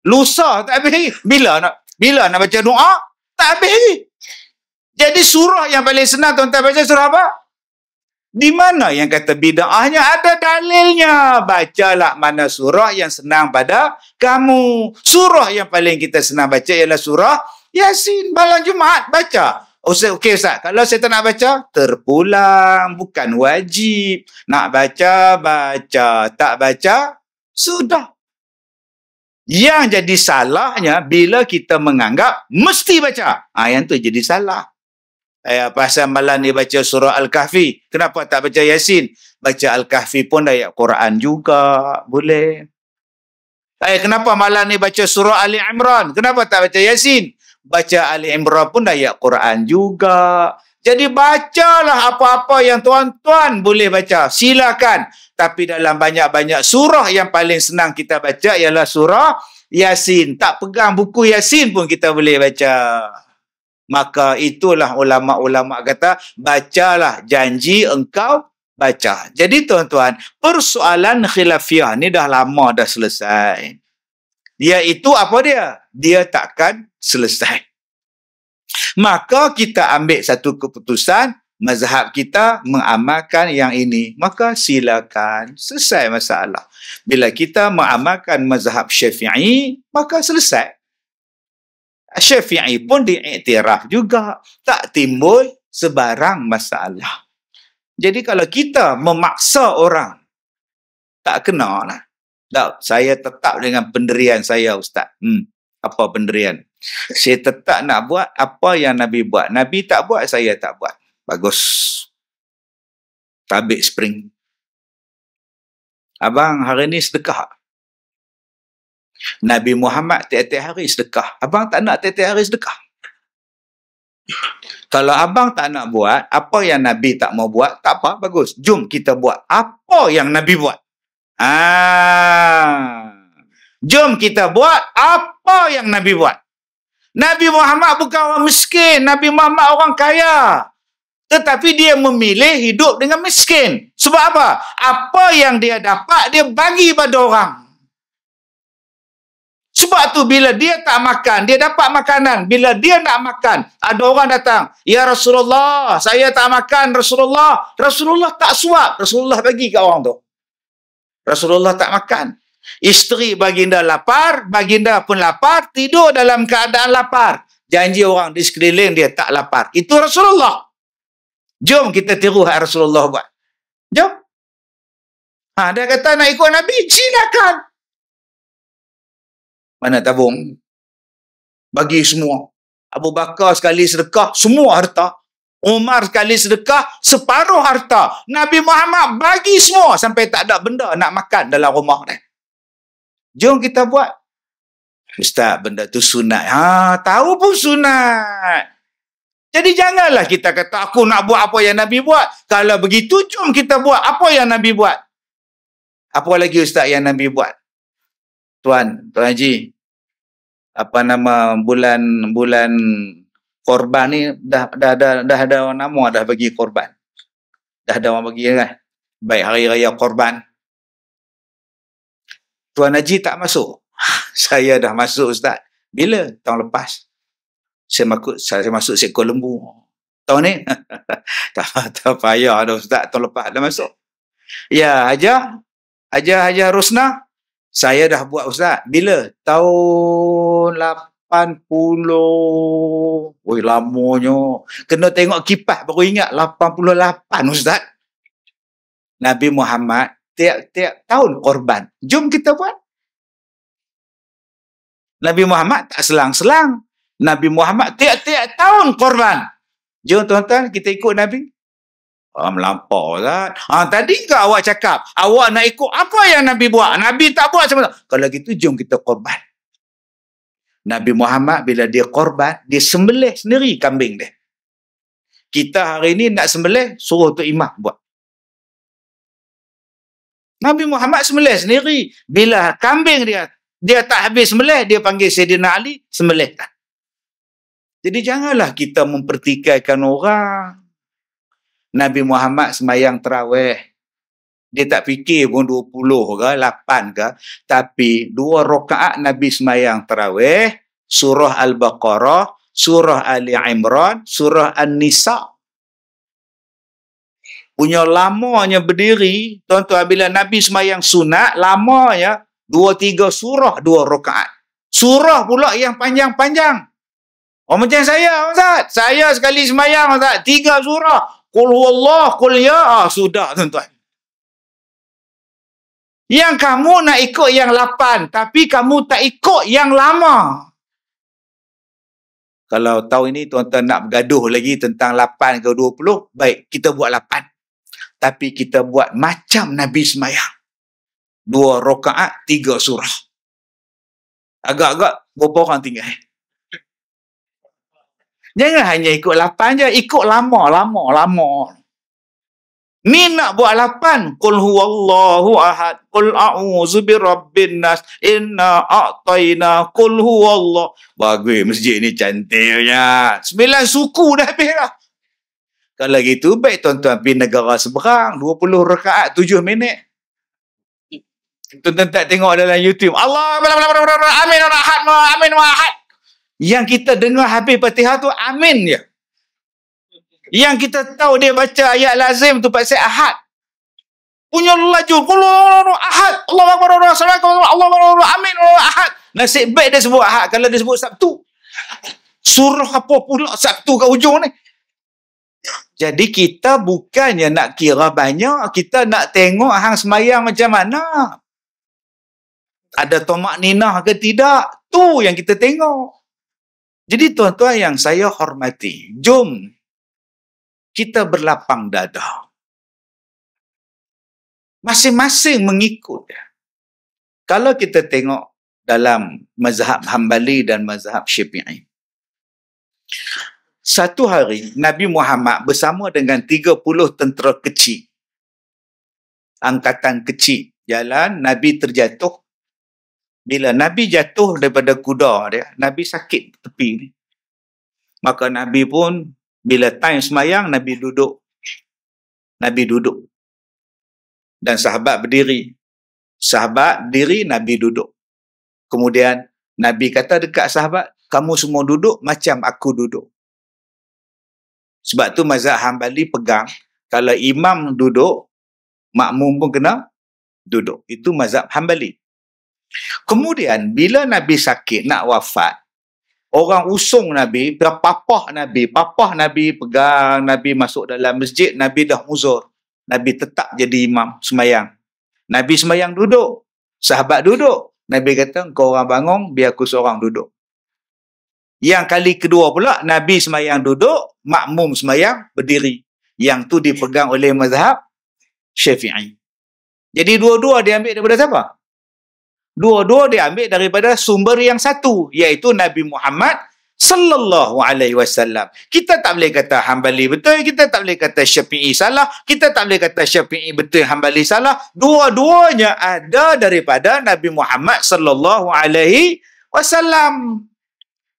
Lusa tak habis. Bila nak baca doa? Tak habis. Jadi surah yang paling senang tuan-tuan baca surah apa? Di mana yang kata bid'ahnya? Ada dalilnya. Bacalah mana surah yang senang pada kamu. Surah yang paling kita senang baca ialah surah Yasin. Malam Jumaat baca. Okey Ustaz, kalau saya tak nak baca, terpulang. Bukan wajib. Nak baca, baca. Tak baca, sudah. Yang jadi salahnya bila kita menganggap mesti baca. Yang tu jadi salah. Pasal malam ni baca surah Al-Kahfi. Kenapa tak baca Yasin? Baca Al-Kahfi pun ayat Quran juga. Boleh. Kenapa malam ni baca surah Ali Imran? Kenapa tak baca Yasin? Baca Ali Imran pun ayat Quran juga. Jadi bacalah apa-apa yang tuan-tuan boleh baca. Silakan. Tapi dalam banyak-banyak surah yang paling senang kita baca ialah surah Yasin. Tak pegang buku Yasin pun kita boleh baca. Maka itulah ulama-ulama kata, bacalah janji engkau baca. Jadi tuan-tuan, persoalan khilafiyah ni dah lama dah selesai. Dia itu apa dia? Dia takkan selesai. Maka kita ambil satu keputusan, mazhab kita mengamalkan yang ini. Maka silakan, selesai masalah. Bila kita mengamalkan mazhab Syafi'i, maka selesai. Syafi'i pun diiktiraf juga. Tak timbul sebarang masalah. Jadi kalau kita memaksa orang, tak kena lah. Tak, saya tetap dengan pendirian saya Ustaz. Apa pendirian? Saya tetap nak buat apa yang Nabi buat. Nabi tak buat, saya tak buat. Bagus. Tabik spring. Abang hari ni sedekah. Nabi Muhammad tiap-tiap hari sedekah. Abang tak nak tiap-tiap hari sedekah. Kalau abang tak nak buat, apa yang Nabi tak mau buat, tak apa, bagus. Jom kita buat apa yang Nabi buat. Jom kita buat apa yang Nabi buat. Nabi Muhammad bukan orang miskin. Nabi Muhammad orang kaya. Tetapi dia memilih hidup dengan miskin. Sebab apa? Apa yang dia dapat, dia bagi pada orang. Sebab tu bila dia tak makan, dia dapat makanan. Bila dia nak makan, ada orang datang, "Ya Rasulullah, saya tak makan Rasulullah." Rasulullah tak suap. Rasulullah bagi kat orang tu. Rasulullah tak makan. Isteri baginda lapar, baginda pun lapar, tidur dalam keadaan lapar. Janji orang di sekeliling dia tak lapar. Itu Rasulullah. Jom kita tiru hak Rasulullah buat. Jom. Dia kata nak ikut Nabi, silakan. Mana tabung? Bagi semua. Abu Bakar sekali sedekah, semua harta. Umar sekali sedekah, separuh harta. Nabi Muhammad bagi semua sampai tak ada benda nak makan dalam rumah dia. Jom kita buat. Ustaz, benda tu sunat. Tahu pun sunat. Jadi janganlah kita kata, aku nak buat apa yang Nabi buat. Kalau begitu, jom kita buat apa yang Nabi buat. Apa lagi Ustaz yang Nabi buat? Tuan Haji, apa nama bulan korban ni dah ada orang nama dah bagi korban. Dah ada orang bagi kan. Baik hari raya korban. Tuan Haji tak masuk. Saya dah masuk Ustaz. Bila? Tahun lepas. Saya masuk seekor lembu. Tahun ni? tak payah dah Ustaz. Tahun lepas dah masuk. Ya, Hajar Rosna. Saya dah buat Ustaz. Bila? Tahun 80. Oi, lamanya. Kena tengok kipas baru ingat 88 Ustaz. Nabi Muhammad tiap-tiap tahun korban. Jom kita buat. Nabi Muhammad tak selang-selang. Nabi Muhammad tiap-tiap tahun korban. Jom tuan-tuan kita ikut Nabi. Melampau Ustaz. Tadi ke awak cakap, awak nak ikut apa yang Nabi buat? Nabi tak buat sama. Kalau gitu jom kita korban. Nabi Muhammad bila dia korban, dia sembelih sendiri kambing dia. Kita hari ini nak sembelih, suruh Tok Imam buat. Nabi Muhammad sembelih sendiri. Bila kambing dia tak habis sembelih, dia panggil Sayyidina Ali, sembelihkan. Jadi janganlah kita mempertikaikan orang. Nabi Muhammad semayang tarawih. Dia tak fikir pun 20 ke, 8 ke. Tapi 2 rakaat Nabi semayang tarawih, surah Al-Baqarah, surah Ali Imran, surah An-Nisa. Punya lamanya berdiri, tuan-tuan, bila Nabi semayang sunat, lamanya 2-3 surah, 2 rakaat. Surah pula yang panjang-panjang. Macam saya, Ustaz. Saya sekali semayang, Ustaz, 3 surah. Qul huwallah, qul ya. Sudah, tuan-tuan. Yang kamu nak ikut yang 8, tapi kamu tak ikut yang lama. Kalau tahu ini tuan-tuan nak bergaduh lagi tentang 8 ke 20, baik, kita buat 8. Tapi kita buat macam Nabi semayang. 2 rakaat, 3 surah. Agak-agak berapa orang tinggal? Jangan hanya ikut 8 je, ikut lama. Ni nak buat 8. Qul huwallahu ahad, qul a'udzu birabbin nas, inna a'tayna, qul huwallah. Bagus, masjid ni cantiknya. 9 suku dah habis dah. Kalau gitu, baik tuan-tuan pergi negara seberang, 20 rakaat, 7 minit. Tuan-tuan tak tengok dalam YouTube. Allah, amin wa ahad, amin wa ahad. Yang kita dengar habis Fatihah tu amin je. Yang kita tahu dia baca ayat lazim tu pasal ahad. Punya laju. Ahad. Allah Akbar. Allah Akbar. Amin. Ahad. Nasib baik dia sebut ahad. Kalau dia sebut Sabtu. Surah apa pula Sabtu kat ujung ni. Jadi kita bukannya nak kira banyak. Kita nak tengok hang semayang macam mana. Ada tomak ninah ke tidak. Tu yang kita tengok. Jadi tuan-tuan yang saya hormati, jom kita berlapang dada. Masing-masing mengikut dia. Kalau kita tengok dalam mazhab Hambali dan mazhab Syafi'i, satu hari Nabi Muhammad bersama dengan 30 tentera kecil, angkatan kecil, jalan, Nabi terjatuh. Bila Nabi jatuh daripada kuda dia, Nabi sakit tepi ni. Maka Nabi pun bila time semayang, Nabi duduk. Nabi duduk. Dan sahabat berdiri. Sahabat berdiri, Nabi duduk. Kemudian Nabi kata dekat sahabat, kamu semua duduk macam aku duduk. Sebab tu mazhab Hambali pegang, kalau imam duduk, makmum pun kena duduk. Itu mazhab Hambali. Kemudian bila Nabi sakit nak wafat, orang usung Nabi, papah Nabi pegang Nabi masuk dalam masjid, Nabi dah uzur. Nabi tetap jadi imam semayang. Nabi semayang duduk, sahabat duduk. Nabi kata, kau orang bangun, biar aku seorang duduk. Yang kali kedua pula, Nabi semayang duduk, makmum semayang berdiri. Yang tu dipegang oleh mazhab Syafi'i. Jadi dua-dua dia ambil daripada siapa? Dua-dua dia ambil daripada sumber yang satu, iaitu Nabi Muhammad sallallahu alaihi wasallam. Kita tak boleh kata Hambali betul, kita tak boleh kata Syafi'i salah, kita tak boleh kata Syafi'i betul, Hambali salah. Dua-duanya ada daripada Nabi Muhammad sallallahu alaihi wasallam.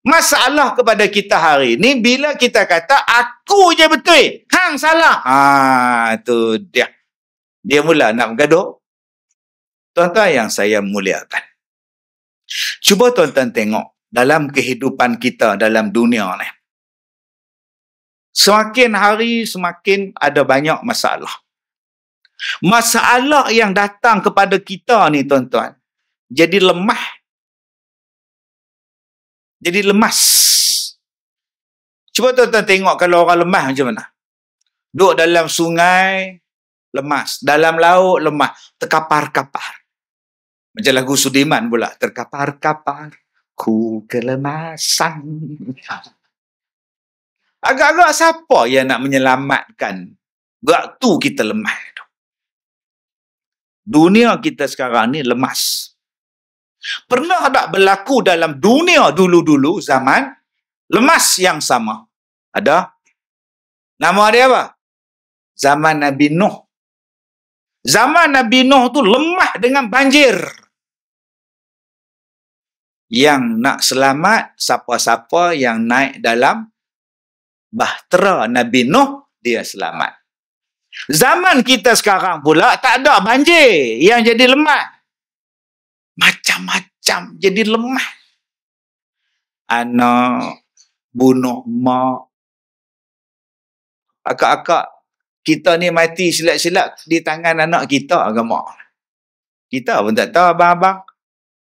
Masalah kepada kita hari ni, bila kita kata aku je betul, hang salah. Tu dia. Dia mula nak bergaduh. Tuan-tuan yang saya muliakan, cuba tuan-tuan tengok dalam kehidupan kita dalam dunia ni. Semakin hari semakin ada banyak masalah. Masalah yang datang kepada kita ni tuan-tuan, jadi lemah. Jadi lemas. Cuba tuan-tuan tengok kalau orang lemah macam mana. Duduk dalam sungai, lemas. Dalam laut, lemah. Terkapar-kapar. Macam lagu Sudirman pula. Terkapar-kapar, ku kelemasan. Agak-agak siapa yang nak menyelamatkan waktu kita lemah tu? Dunia kita sekarang ni lemas. Pernah tak berlaku dalam dunia dulu-dulu zaman lemas yang sama? Ada. Nama dia apa? Zaman Nabi Nuh. Zaman Nabi Nuh tu lemah dengan banjir. Yang nak selamat, siapa-siapa yang naik dalam bahtera Nabi Nuh, dia selamat. Zaman kita sekarang pula tak ada banjir, yang jadi lemah. Macam-macam jadi lemah. Anak bunuh mak. Akak-akak kita ni mati silap-silap di tangan anak kita ke mak. Kita pun tak tahu abang-abang.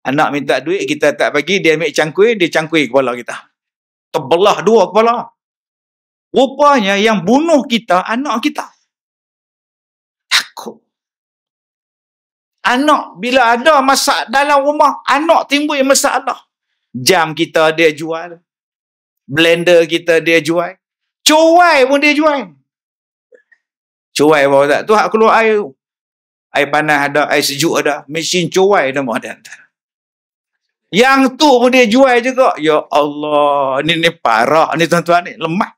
Anak minta duit, kita tak bagi, dia ambil cangkui, dia cangkui kepala kita. Terbelah dua kepala. Rupanya yang bunuh kita, anak kita. Takut. Anak, bila ada masalah dalam rumah, anak timbul masalah. Jam kita dia jual. Blender kita dia jual. Cuai pun dia jual. Cuai bawa tak? Tu hak keluar air. Air panas ada, air sejuk ada. Mesin cuai nama ada. Yang tu pun dia jual juga. Ya Allah, ni parah ni tuan-tuan ni. Lemah.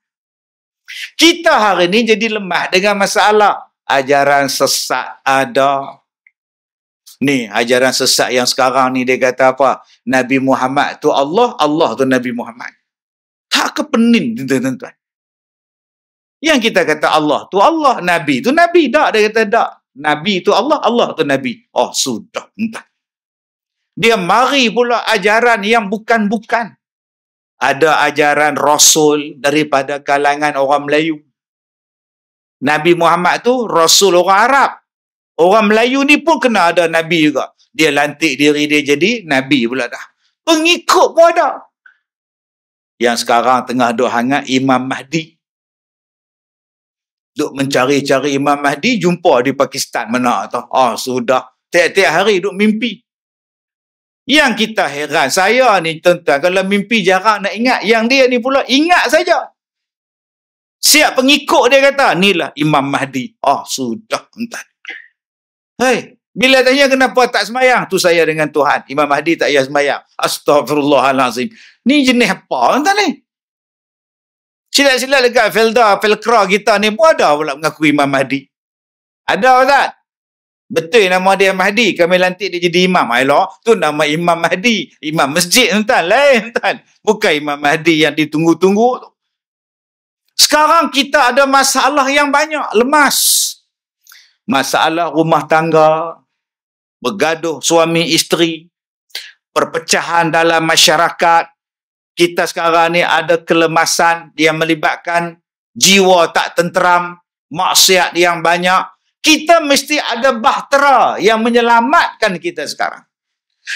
Kita hari ni jadi lemah dengan masalah. Ajaran sesat ada. Ni ajaran sesat yang sekarang ni dia kata apa? Nabi Muhammad tu Allah, Allah tu Nabi Muhammad. Tak kepenin tuan-tuan. Yang kita kata Allah tu Allah, Nabi tu Nabi. Tak, dia kata tak. Nabi tu Allah, Allah tu Nabi. Oh sudah. Entah. Dia mari pula ajaran yang bukan-bukan. Ada ajaran Rasul daripada kalangan orang Melayu. Nabi Muhammad tu Rasul orang Arab. Orang Melayu ni pun kena ada Nabi juga. Dia lantik diri dia jadi Nabi pula dah. Pengikut pun ada. Yang sekarang tengah duk hangat Imam Mahdi. Duk mencari-cari Imam Mahdi, jumpa di Pakistan mana tu. Sudah. Tiap-tiap hari duk mimpi. Yang kita heran, saya ni tuan-tuan, kalau mimpi jarang nak ingat. Yang dia ni pula ingat saja. Siap pengikut dia kata, inilah Imam Mahdi. Sudah. Entah. Hei, bila tanya kenapa tak sembahyang? Tu saya dengan Tuhan. Imam Mahdi tak payah sembahyang. Astaghfirullahalazim. Ni jenis apa entah ni? Silat-silat dekat Velcro kita ni pun ada pula mengaku Imam Mahdi. Ada tak? Betul nama dia Mahdi. Kami lantik dia jadi imam. Ayolah, tu nama Imam Mahdi. Imam masjid tuan. Lain tuan. Bukan Imam Mahdi yang ditunggu-tunggu tu. Sekarang kita ada masalah yang banyak. Lemas. Masalah rumah tangga. Bergaduh suami isteri. Perpecahan dalam masyarakat. Kita sekarang ni ada kelemasan yang melibatkan jiwa tak tenteram. Maksiat yang banyak. Kita mesti ada bahtera yang menyelamatkan kita sekarang.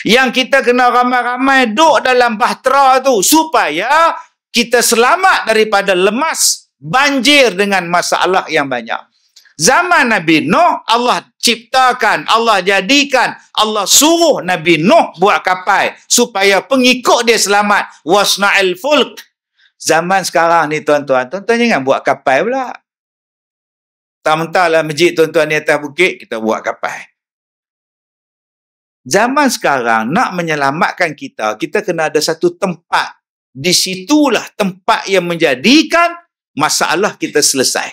Yang kita kena ramai-ramai duduk dalam bahtera tu supaya kita selamat daripada lemas banjir dengan masalah yang banyak. Zaman Nabi Nuh, Allah ciptakan, Allah jadikan, Allah suruh Nabi Nuh buat kapal supaya pengikut dia selamat. Wasna'il fulk. Zaman sekarang ni tuan-tuan jangan buat kapal pula. Mentah-mentahlah masjid tuan-tuan di atas bukit, kita buat kapal. Zaman sekarang nak menyelamatkan kita, kita kena ada satu tempat. Di situlah tempat yang menjadikan masalah kita selesai.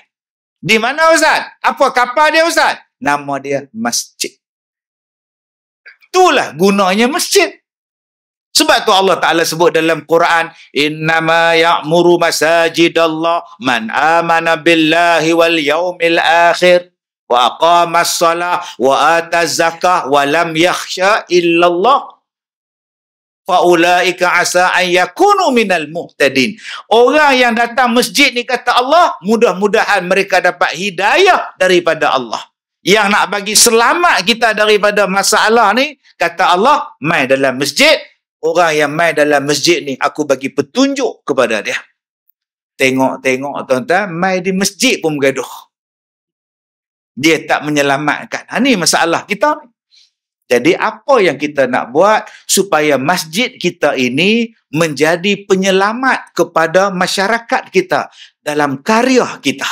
Di mana Ustaz? Apa kapal dia Ustaz? Nama dia masjid. Itulah gunanya masjid. Sebab tu Allah Ta'ala sebut dalam Quran, innama ya'muru masajidallah man amana billahi wal yaumil akhir wa aqamas salah wa ataz zakah wa lam yakhsha illallah fa ulaika asa an yakunu minal muhtadin. Orang yang datang masjid ni kata Allah, mudah-mudahan mereka dapat hidayah daripada Allah. Yang nak bagi selamat kita daripada masalah ni, kata Allah, mai dalam masjid. Orang yang mai dalam masjid ni, aku bagi petunjuk kepada dia. Tengok-tengok tuan-tuan, mai di masjid pun bergaduh. Dia tak menyelamatkan. Ini masalah kita. Jadi apa yang kita nak buat supaya masjid kita ini menjadi penyelamat kepada masyarakat kita dalam karya kita.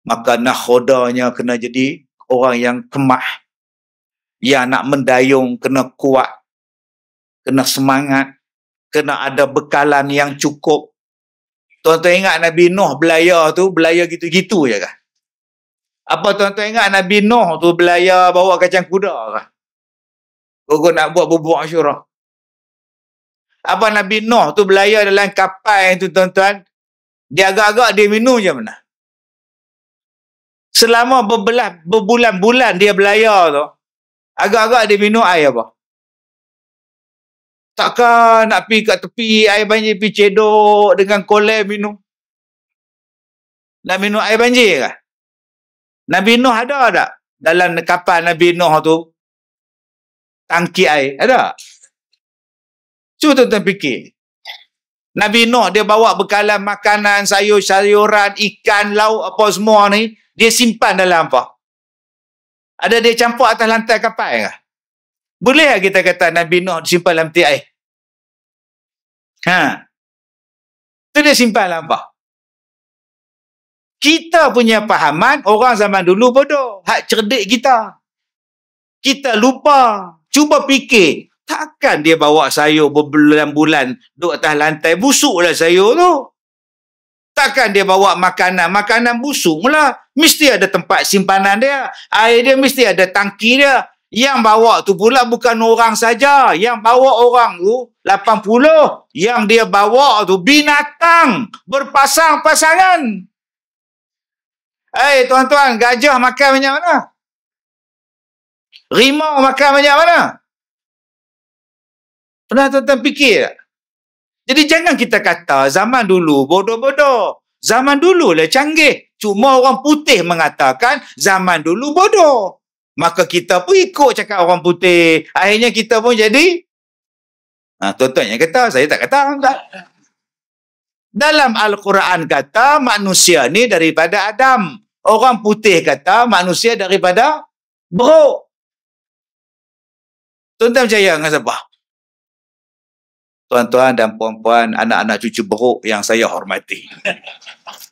Maka nakhodanya kena jadi orang yang kemah. Yang nak mendayung kena kuat. Kena semangat. Kena ada bekalan yang cukup. Tuan-tuan ingat Nabi Nuh belayar tu, belayar gitu-gitu je kan? Apa tuan-tuan ingat Nabi Nuh tu belayar bawa kacang kuda kan? Kau nak buat bubuk Asyura. Apa Nabi Nuh tu belayar dalam kapal tu tuan-tuan, dia agak-agak dia minum je mana? Selama berbulan-bulan dia belayar tu, agak-agak dia minum air apa? Takkan nak pergi kat tepi air banjir, pergi cedok dengan kolem minum? Nak minum air banjir kah? Nabi Nuh ada tak? Dalam kapal Nabi Nuh tu, tangki air, ada? Cuba tuan-tuan fikir. Nabi Nuh dia bawa bekalan makanan, sayur-sayuran, ikan, lauk, apa semua ni, dia simpan dalam apa? Ada dia campur atas lantai kapal kah? Boleh tak kita kata Nabi Nuh simpan dalam peti air? Tu dia simpan dalam apa? Kita punya fahaman, orang zaman dulu bodoh. Hak cerdik kita. Kita lupa. Cuba fikir. Takkan dia bawa sayur berbulan-bulan duduk atas lantai. Busuklah sayur tu. Takkan dia bawa makanan. Makanan busuk lah. Mesti ada tempat simpanan dia. Air dia mesti ada tangki dia. Yang bawa tu pula bukan orang saja. Yang bawa orang tu 80. Yang dia bawa tu binatang. Berpasang-pasangan. Tuan-tuan, gajah makan banyak mana? Rimau makan banyak mana? Pernah tuan-tuan fikir tak? Jadi jangan kita kata zaman dulu bodoh-bodoh. Zaman dulu lah canggih. Cuma orang putih mengatakan zaman dulu bodoh. Maka kita pun ikut cakap orang putih. Akhirnya kita pun jadi... tuan-tuan yang kata, saya tak kata. Tak. Dalam Al-Quran kata manusia ni daripada Adam. Orang putih kata manusia daripada beruk. Tuan-tuan percaya dengan siapa? Tuan-tuan dan puan-puan, anak-anak cucu beruk yang saya hormati.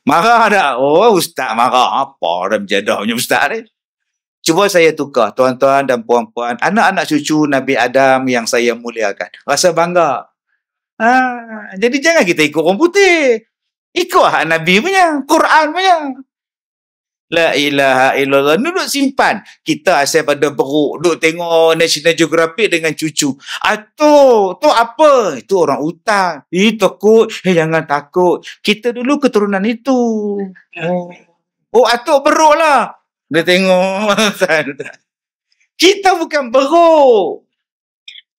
Marah tak? Oh, ustaz marah. Apa orang menjadah punya ustaz ni? Cuba saya tukar, tuan-tuan dan puan-puan, anak-anak cucu Nabi Adam yang saya muliakan. Rasa bangga. Jadi jangan kita ikut orang putih. Ikutlah Nabi punya, Quran punya. La ilaha illallah. Duduk simpan. Kita asal pada beruk. Duduk tengok National Geographic dengan cucu. Tu apa? Itu orang hutan. Takut. Jangan takut. Kita dulu keturunan itu. Atuk beruk lah. Dia tengok. Kita bukan beruk.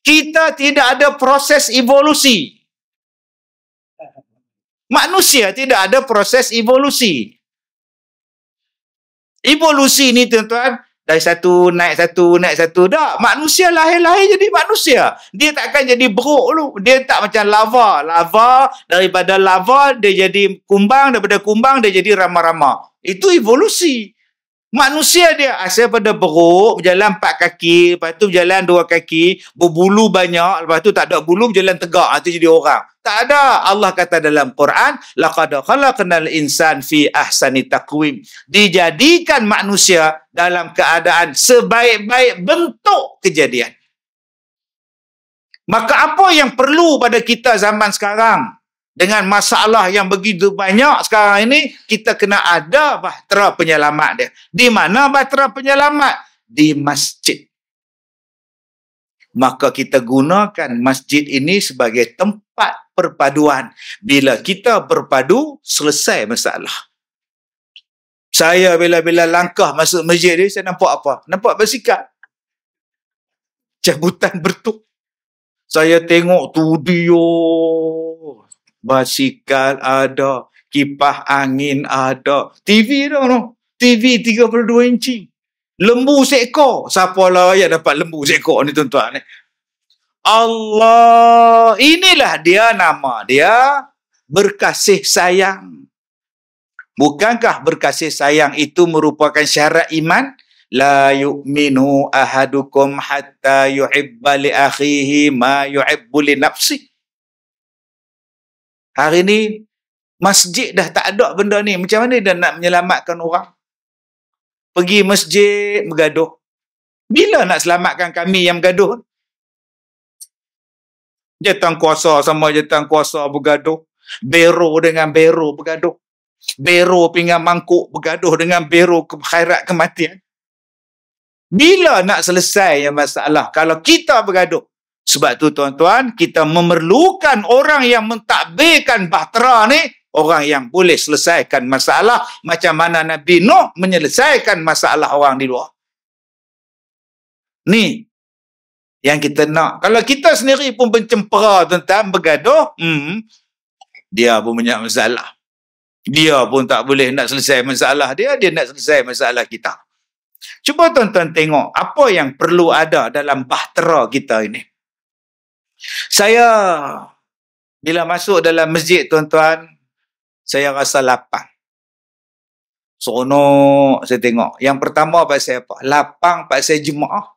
Kita tidak ada proses evolusi. Manusia tidak ada proses evolusi. Evolusi ni tuan-tuan, dari satu naik satu. Tak, manusia lahir-lahir jadi manusia. Dia tak akan jadi beruk dulu. Dia tak macam lava. Lava, daripada lava dia jadi kumbang, daripada kumbang dia jadi rama-rama. Itu evolusi. Manusia dia asal pada beruk, berjalan 4 kaki, lepas tu berjalan 2 kaki, berbulu banyak, lepas tu tak ada bulu, berjalan tegak, itu jadi orang. Tak ada. Allah kata dalam Quran, laqad khalaqnal insan fi ahsani taqwim. Dijadikan manusia dalam keadaan sebaik-baik bentuk kejadian. Maka apa yang perlu pada kita zaman sekarang? Dengan masalah yang begitu banyak sekarang ini, kita kena ada bahtera penyelamat dia. Di mana bahtera penyelamat? Di masjid. Maka kita gunakan masjid ini sebagai tempat perpaduan. Bila kita berpadu, selesai masalah. Saya bila-bila langkah masuk masjid ni, saya nampak apa? Nampak basikal. Cabutan bertuk. Saya tengok tu dia. Basikal ada, kipas angin ada, TV dah no. TV 32 inci. Lembu seekor. Siapa lah yang dapat lembu seekor ni tuan-tuan ni? Allah, inilah dia nama dia, berkasih sayang. Bukankah berkasih sayang itu merupakan syarat iman? La yu'minu ahadukum hatta yuhibba li akhihi ma yuhibbu li nafsihi. Hari ni, masjid dah tak ada benda ni. Macam mana dia nak menyelamatkan orang? Pergi masjid, bergaduh. Bila nak selamatkan kami yang bergaduh? Jatang kuasa sama jatang kuasa bergaduh. Bero dengan bero bergaduh. Bero pinggan mangkuk bergaduh dengan bero khairat kematian. Bila nak selesai yang masalah? Kalau kita bergaduh. Sebab tu tuan-tuan, kita memerlukan orang yang mentadbirkan bahtera ni, orang yang boleh selesaikan masalah macam mana Nabi Nuh menyelesaikan masalah orang di luar. Ni yang kita nak. Kalau kita sendiri pun bercempera tuan-tuan, bergaduh, dia pun banyak masalah. Dia pun tak boleh nak selesai masalah dia nak selesai masalah kita. Cuba tuan-tuan tengok apa yang perlu ada dalam bahtera kita ini. Saya bila masuk dalam masjid tuan-tuan, saya rasa lapang. Seronok saya tengok. Yang pertama pasal apa? Lapang pasal jemaah.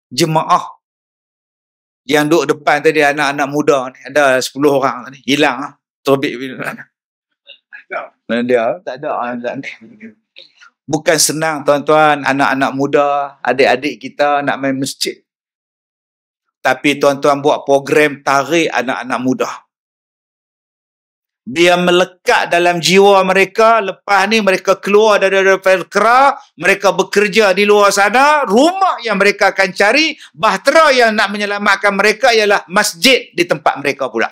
Jemaah. Yang duduk depan tadi anak-anak muda ni, ada 10 orang ni, hilang terbit bila dia tak ada. Bukan senang tuan-tuan, anak-anak muda, adik-adik kita nak main masjid. Tapi tuan-tuan buat program tarik anak-anak muda. Biar melekat dalam jiwa mereka, lepas ni mereka keluar dari Felkra, mereka bekerja di luar sana, rumah yang mereka akan cari, bahtera yang nak menyelamatkan mereka ialah masjid di tempat mereka pula.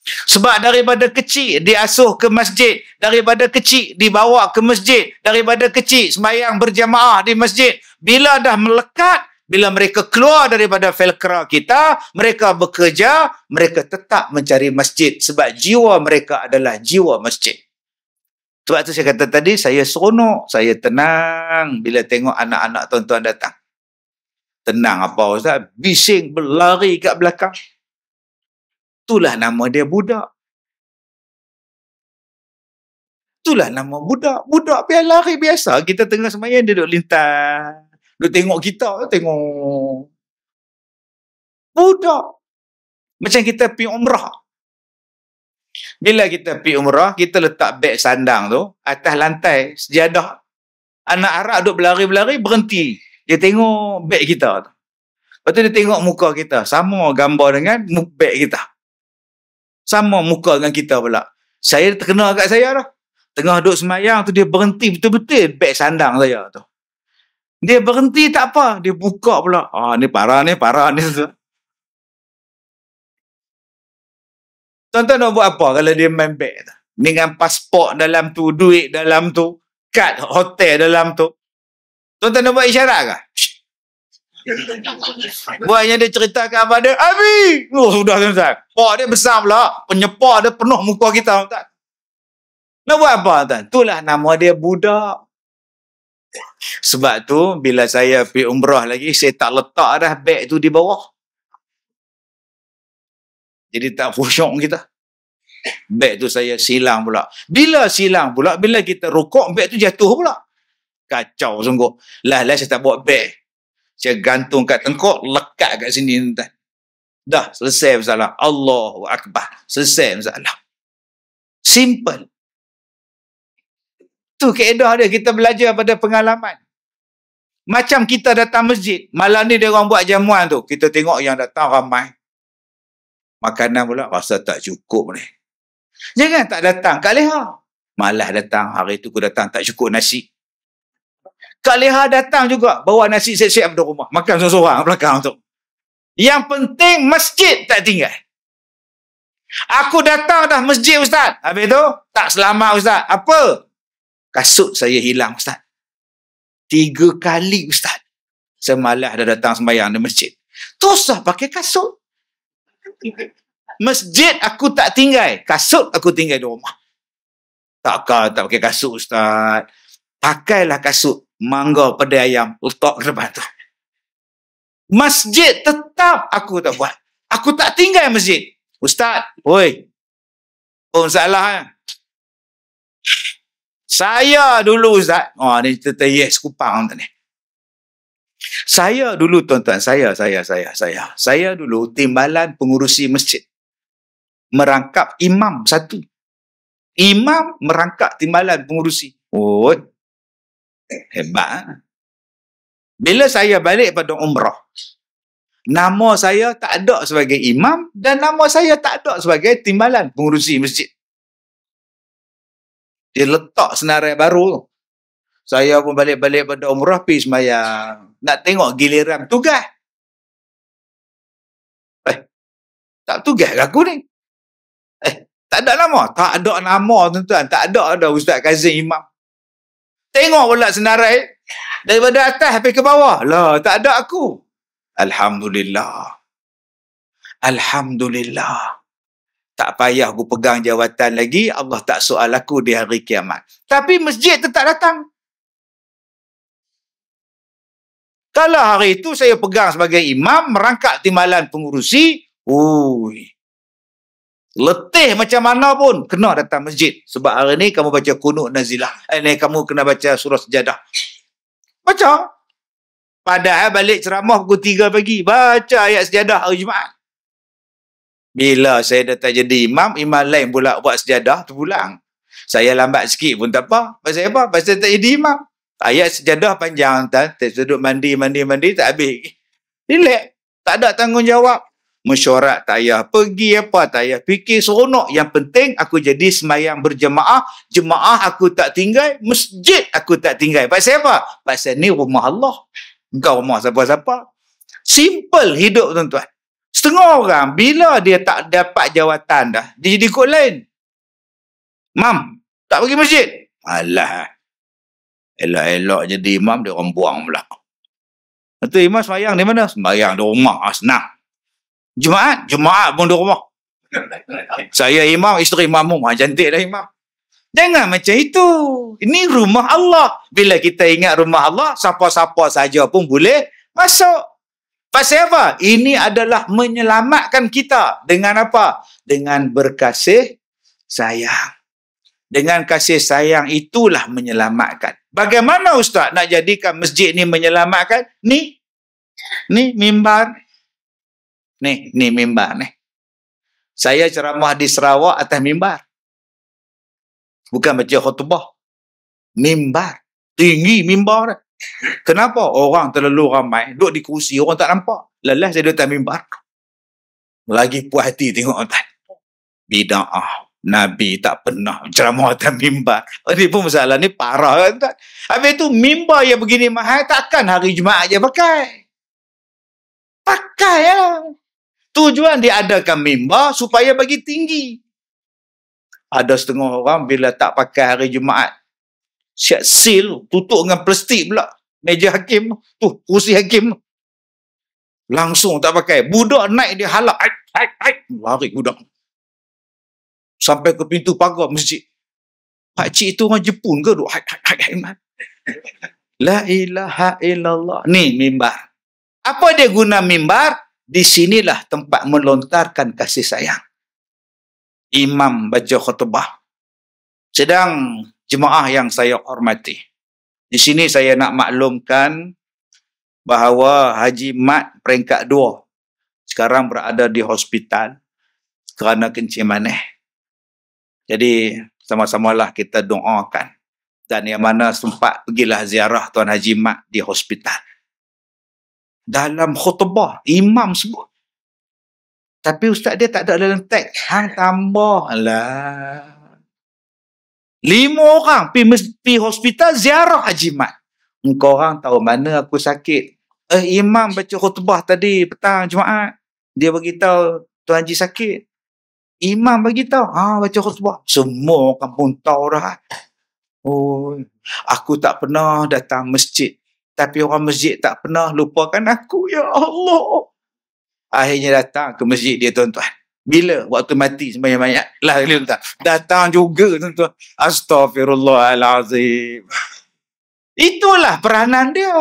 Sebab daripada kecil diasuh ke masjid, daripada kecil dibawa ke masjid, daripada kecil sembahyang berjamaah di masjid. Bila dah melekat, bila mereka keluar daripada Felkra kita, mereka bekerja, mereka tetap mencari masjid sebab jiwa mereka adalah jiwa masjid. Sebab tu saya kata tadi, saya seronok, saya tenang bila tengok anak-anak tuan-tuan datang. Tenang apa Ustaz? Bising berlari kat belakang. Itulah nama dia budak. Itulah nama budak. Budak biar lari biasa. Kita tengah sembahyang, dia duduk lintas. Dia tengok kita, tengok. Budak. Macam kita pergi umrah. Bila kita pergi umrah, kita letak beg sandang tu atas lantai sejadah. Anak Arab duk berlari-berlari, berhenti. Dia tengok beg kita tu. Lepas tu dia tengok muka kita. Sama gambar dengan beg kita. Sama muka dengan kita pula. Saya terkena kat saya dah. Tengah duduk semayang tu dia berhenti betul-betul beg sandang saya tu. Dia berhenti tak apa. Dia buka pula. Ni parah ni. Tuan-tuan nak buat apa kalau dia main beg tu? Dengan pasport dalam tu, duit dalam tu, kad hotel dalam tu. Tuan-tuan nak buat isyarat ke? Buatnya dia ceritakan apa dia, Abi! Sudah tuan-tuan. Pak dia besar pula. Penyepak dia penuh muka kita tuan. Nak buat apa tuan? Itulah nama dia budak. Sebab tu bila saya pergi umrah lagi, saya tak letak dah beg tu di bawah. Jadi tak khusyuk kita. Beg tu saya silang pula. Bila silang pula, bila kita rukuk, beg tu jatuh pula. Kacau sungguh. Lah saya tak bawa beg. Saya gantung kat tengkuk, lekat kat sini tuan. Dah selesai masalah. Allahu Akbar. Selesai masalah. Simple. Tu kaedah dia, kita belajar pada pengalaman. Macam kita datang masjid, malam ni dia orang buat jamuan tu, kita tengok yang datang ramai. Makanan pula rasa tak cukup ni. Jangan tak datang, Kak Leha. Malah datang, hari tu aku datang tak cukup nasi. Kak Leha datang juga, bawa nasi siap-siap dari rumah. Makan seorang-seorang belakang tu. Yang penting masjid tak tinggal. Aku datang dah masjid Ustaz. Habis tu, tak selamat Ustaz. Apa? Kasut saya hilang Ustaz. 3 kali Ustaz. Semalam dah datang sembahyang di masjid. Teruslah pakai kasut. Masjid aku tak tinggal. Kasut aku tinggal di rumah. Tak pakai kasut Ustaz. Pakailah kasut. Mangga pedai ayam. Letak ke depan tu. Masjid tetap aku tak buat. Aku tak tinggal masjid. Ustaz. Oi. Salah. Saya dulu Ustaz. Ni cerita yes kupang ni. Saya dulu tuan-tuan. Saya dulu timbalan pengurusi masjid. Merangkap imam satu. Imam merangkap timbalan pengurusi. Hebat. Bila saya balik pada umrah, nama saya tak ada sebagai imam dan nama saya tak ada sebagai timbalan pengurusi masjid. Dia letak senarai baru. Saya pun balik-balik pada umrah pergi sembahyang. Nak tengok giliran tugas. Tak tugas ke aku ni? Tak ada nama. Tak ada nama tuan-tuan. Tak ada Ustaz Kazim imam. Tengok pula senarai. Daripada atas sampai ke bawah. Lah, tak ada aku. Alhamdulillah. Tak payah aku pegang jawatan lagi. Allah tak soal aku di hari kiamat. Tapi masjid tetap datang. Kalau hari itu saya pegang sebagai imam, merangkap timbalan pengurusi, letih macam mana pun, kena datang masjid. Sebab hari ni kamu baca kunut nazilah. Kamu kena baca surah sejadah. Baca. Padahal balik ceramah pukul 3 pagi. Baca ayat sejadah hari Jumaat. Bila saya dah tak jadi imam, imam lain pula buat sejadah, terpulang. Saya lambat sikit pun tak apa. Pasal apa? Pasal tak jadi imam. Ayat sejadah panjang. Duduk mandi, tak habis. Relax. Tak ada tanggungjawab. Mesyuarat tak payah pergi apa, tak payah fikir, seronok. Yang penting aku jadi sembahyang berjemaah. Jemaah aku tak tinggal. Masjid aku tak tinggal. Pasal apa? Pasal ni rumah Allah. Engkau rumah siapa-siapa. Simple hidup tuan-tuan. Setengah orang, bila dia tak dapat jawatan dah, dia jadi ikut lain. Mam, tak pergi masjid. Alah. Elok-elok jadi imam, dia orang buang pula. Itu imam sembahyang di mana? Sembahyang di rumah. Senang. Jumaat pun di rumah. Saya imam, isteri makmum. Cantik dah imam. Jangan macam itu. Ini rumah Allah. Bila kita ingat rumah Allah, siapa-siapa saja pun boleh masuk. Pasal apa? Ini adalah menyelamatkan kita. Dengan apa? Dengan berkasih sayang. Dengan kasih sayang itulah menyelamatkan. Bagaimana Ustaz nak jadikan masjid ni menyelamatkan? Ni mimbar. Ni mimbar ni. Saya ceramah di Sarawak atas mimbar. Bukan baca khutbah. Mimbar. Tinggi mimbar dia. Kenapa? Orang terlalu ramai. Duduk di kursi, orang tak nampak. Lelah saya duduk atas mimbar. Lagi puas hati tengok tuan. Bida'ah. Nabi tak pernah ceramah atas mimbar. Ini pun masalah ni parah kan tuan. Habis tu mimbar yang begini mahal, takkan hari Jumaat je pakai. Pakai lah. Tujuan diadakan mimbar supaya bagi tinggi. Ada setengah orang bila tak pakai hari Jumaat, siap seal, tutup dengan plastik pula. Meja hakim tu, kursi hakim tu. Langsung tak pakai. Budak naik dia halak. Lari budak. Sampai ke pintu pagar masjid. Pakcik itu orang Jepun ke? La ilaha illallah. Ni mimbar. Apa dia guna mimbar? Di sinilah tempat melontarkan kasih sayang. Imam baca khutbah. Sedang jemaah yang saya hormati. Di sini saya nak maklumkan bahawa Haji Mat peringkat 2 sekarang berada di hospital kerana kencing manis. Jadi sama-samalah kita doakan. Dan yang mana sempat pergilah ziarah Tuan Haji Mat di hospital. Dalam khutbah imam sebut. Tapi ustaz dia tak ada dalam teks. Hang tambah lah. 5 orang pergi hospital ziarah Haji Mat. Engkau orang tahu mana aku sakit. Imam baca khutbah tadi petang Jumaat. Dia beritahu Tuan Haji sakit. Imam beritahu, baca khutbah. Semua kampung tahu dah. Oh, aku tak pernah datang masjid. Tapi orang masjid tak pernah lupakan aku. Ya Allah. Akhirnya datang ke masjid dia tuan-tuan. Bila? Waktu mati sembahyang mayat. Lah tuan-tuan. Datang juga tuan-tuan. Astaghfirullahalazim. Itulah peranan dia.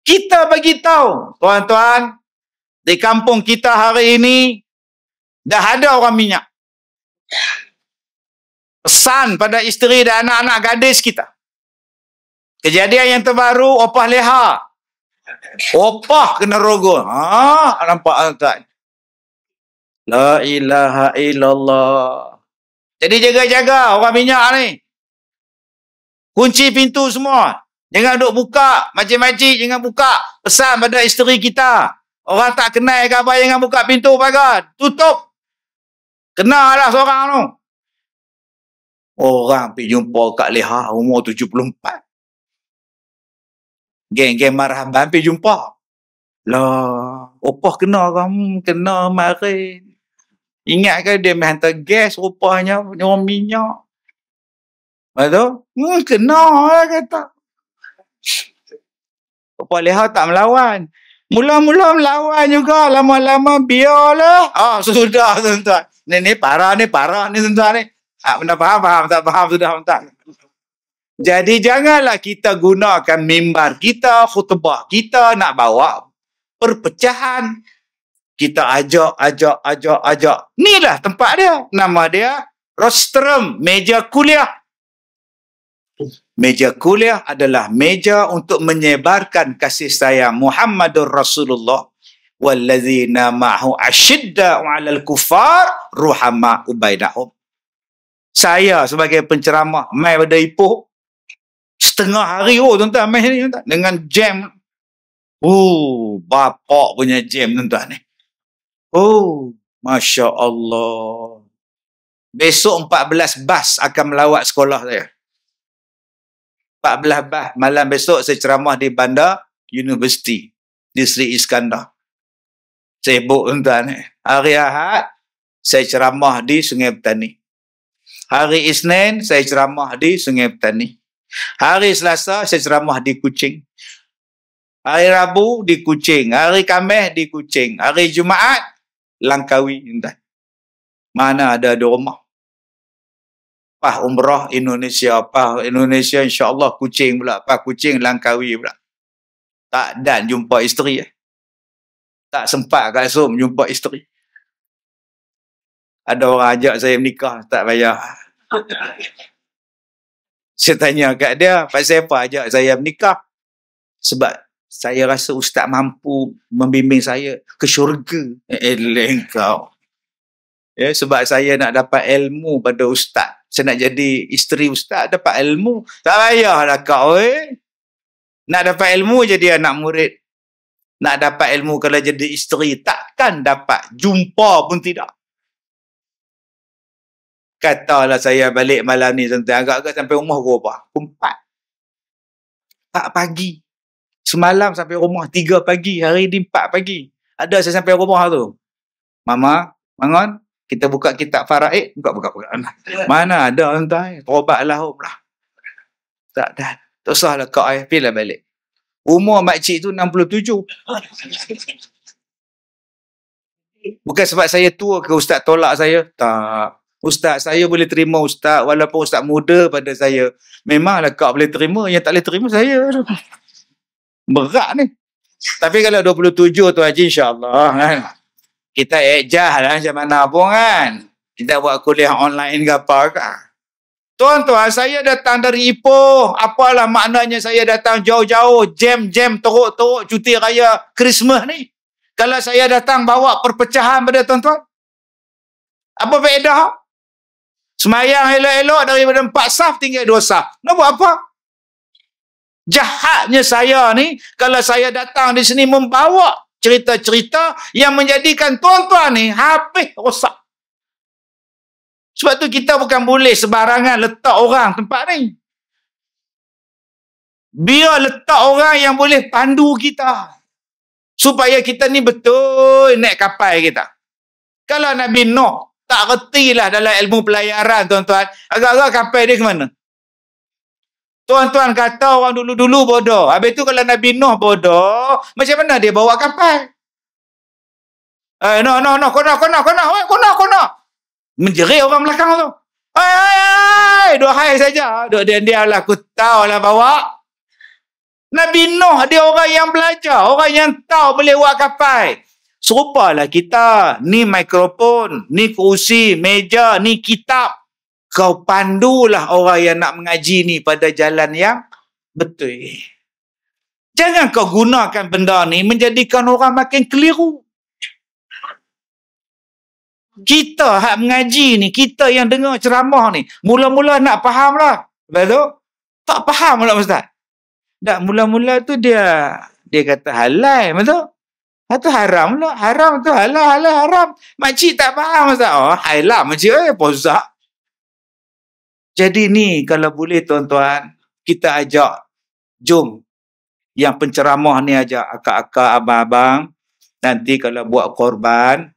Kita bagi tahu, tuan-tuan, di kampung kita hari ini dah ada orang minyak. Pesan pada isteri dan anak-anak gadis kita. Kejadian yang terbaru, opah leha. Opah kena rogol. Nampak tak? La ilaha illallah. Jadi jaga-jaga orang minyak ni. Kunci pintu semua. Jangan duk buka. Makcik-makcik jangan buka. Pesan pada isteri kita. Orang tak kenal ke apa, jangan buka pintu pagar. Tutup. Kenal lah seorang tu. Orang pergi jumpa Kak Leha umur 74. Geng-geng marhaban pergi jumpa. Lah, opah kena kamu, kena mari. Ingat ke dia main hantar gas rupanya orang minyak. Betul? Kena lah kata. Opah Leha tak melawan. Mula-mula melawan juga, lama-lama biarlah. Sudah tuan-tuan. Ni parah ni tuan-tuan ni. Benda faham, tak faham sudah tuan. Jadi janganlah kita gunakan mimbar kita, khutbah kita nak bawa perpecahan. Kita ajak. Inilah tempat dia. Nama dia rostrum, meja kuliah. Meja kuliah adalah meja untuk menyebarkan kasih sayang Muhammadur Rasulullah. Wallazina ma'hu asyidda'u 'alal kuffar ruhama'u bainahum. Saya sebagai penceramah mai pada Ipoh setengah hari tuan-tuan mai ni tuan-tuan dengan jam. Bapak punya jam tuan-tuan ni. Masya Allah. Besok 14 bas akan melawat sekolah saya. 14 bas. Malam besok saya ceramah di Bandar Universiti di Sri Iskandar. Sibuk tuan-tuan. Hari Ahad saya ceramah di Sungai Petani. Hari Isnin saya ceramah di Sungai Petani. Hari Selasa saya ceramah di Kuching. Hari Rabu di Kuching. Hari Khamis di Kuching. Hari Jumaat Langkawi. Mana ada di rumah. Umrah Indonesia. Indonesia insya-Allah Kuching pula. Kuching Langkawi pula. Tak dan jumpa isteri. Tak sempat kat Som jumpa isteri. Ada orang ajak saya menikah, tak payah. Saya tanya kat dia, pasal apa ajak saya menikah? Sebab saya rasa ustaz mampu membimbing saya ke syurga. Kau. Sebab saya nak dapat ilmu pada ustaz. saya nak jadi isteri ustaz, dapat ilmu. Tak payahlah kau, Nak dapat ilmu jadi anak murid. Nak dapat ilmu kalau jadi isteri, takkan dapat. Jumpa pun tidak. Katalah saya balik malam ni, agak-agak sampai rumah berapa? 4 pagi. Semalam sampai rumah 3 pagi. Hari ni 4 pagi. Ada saya sampai rumah tu. Mama, bangun. Kita buka kitab faraid. Buka. Mana ada tuan-tuan. Terobatlah lah. Tak dah. Tak usahlah kau ayah. Pilih balik. Umur makcik tu 67. Bukan sebab saya tua ke ustaz tolak saya. Tak. Ustaz, saya boleh terima ustaz. Walaupun ustaz muda pada saya. Memanglah kau boleh terima. Yang tak boleh terima saya. Berat ni. Tapi kalau 27 tu Haji, insyaAllah kan. Kita ejah lah macam mana pun kan. Kita buat kuliah online ke apa kan. Tuan-tuan, saya datang dari Ipoh. Apalah maknanya saya datang jauh-jauh. Jam-jam teruk-teruk cuti raya Christmas ni. Kalau saya datang bawa perpecahan pada tuan-tuan. Apa faedah? Semayang elok-elok daripada 4 saf tinggal 2 saf. Nak buat apa? Jahatnya saya ni, kalau saya datang di sini membawa cerita-cerita yang menjadikan tuan-tuan ni habis rosak. Sebab tu kita bukan boleh sebarangan letak orang tempat ni. Biar letak orang yang boleh pandu kita. Supaya kita ni betul naik kapal kita. Kalau Nabi Nuh tak retilah dalam ilmu pelayaran tuan-tuan, agak-agak kapal dia ke mana? Tuan-tuan kata orang dulu-dulu bodoh. Habis tu kalau Nabi Nuh bodoh, macam mana dia bawa kapal? No, kona. Menjerit orang belakang tu. Hai, dua hai saja. Duk dia lah, aku tahu lah bawa. Nabi Nuh dia orang yang belajar, orang yang tahu boleh buat kapal. Serupalah kita, ni mikrofon, ni kerusi, meja, ni kitab. Kau pandulah orang yang nak mengaji ni pada jalan yang betul. Jangan kau gunakan benda ni menjadikan orang makin keliru. Kita hak mengaji ni, kita yang dengar ceramah ni, mula-mula nak faham lah. Betul? Tak faham pula Ustaz. Tak, mula-mula tu dia kata halal, betul? Itu haram pula. Haram tu halal, haram. Makcik tak faham Ustaz. Oh, halal makcik. Pozak. Jadi ni kalau boleh tuan-tuan, kita ajak, jom. Yang penceramah ni ajak akak-akak, abang-abang. Nanti kalau buat korban,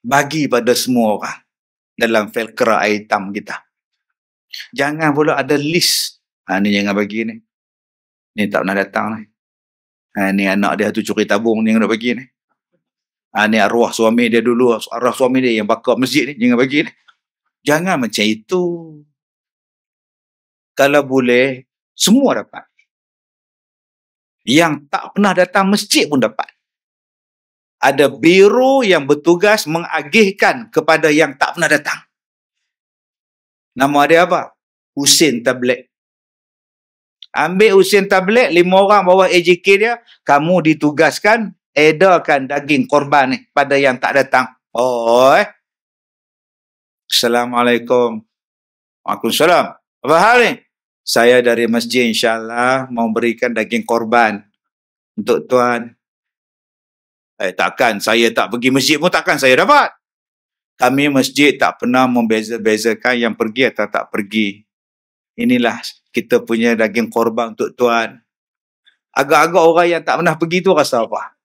bagi pada semua orang dalam felkra hitam kita. Jangan pula ada list. Ni jangan bagi ni. Ni tak pernah datang ni. Ni anak dia tu curi tabung ni yang nak bagi ni. Ni arwah suami dia dulu. Arwah suami dia yang bakar masjid ni. Jangan bagi ni. Jangan macam itu. Kalau boleh, semua dapat. Yang tak pernah datang masjid pun dapat. Ada biro yang bertugas mengagihkan kepada yang tak pernah datang. Nama dia apa? Husin Tablet. Ambil Husin Tablet, 5 orang bawah AJK dia, kamu ditugaskan edarkan daging korban ni pada yang tak datang. Assalamualaikum. Waalaikumsalam. Apa hal ni? Saya dari masjid insyaAllah mau berikan daging korban untuk tuan. Takkan saya tak pergi masjid pun takkan saya dapat. Kami masjid tak pernah membeza-bezakan yang pergi atau tak pergi. Inilah kita punya daging korban untuk tuan. Agak-agak orang yang tak pernah pergi tu rasa apa?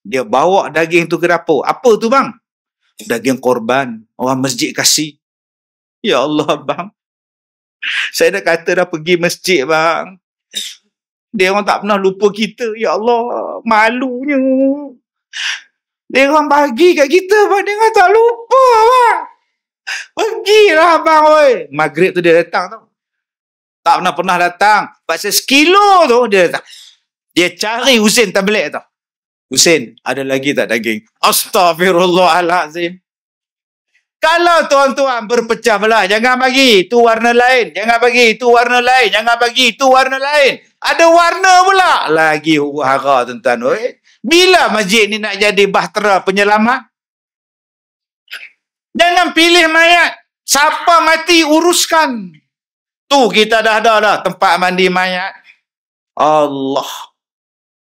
Dia bawa daging tu ke dapur. Apa tu bang? Daging korban. Orang masjid kasih. Ya Allah bang. Saya dah kata dah pergi masjid bang. Dia orang tak pernah lupa kita. Ya Allah. Malunya. Dia orang bagi kat kita bang. Dia orang tak lupa bang. Pergilah bang. Oi. Maghrib tu dia datang tau. Tak pernah datang. Pasal sekilo tu dia datang. Dia cari Husin Tablet tau. Husin, ada lagi tak daging? Astaghfirullahalazim. Kalau tuan-tuan berpecah belah, jangan bagi itu warna lain. Jangan bagi itu warna lain. Jangan bagi itu warna lain. Ada warna pula. Lagi huru-hara tuan-tuan. Bila masjid ni nak jadi bahtera penyelamat? Jangan pilih mayat. Siapa mati, uruskan. Tu kita dah ada dah tempat mandi mayat. Allah.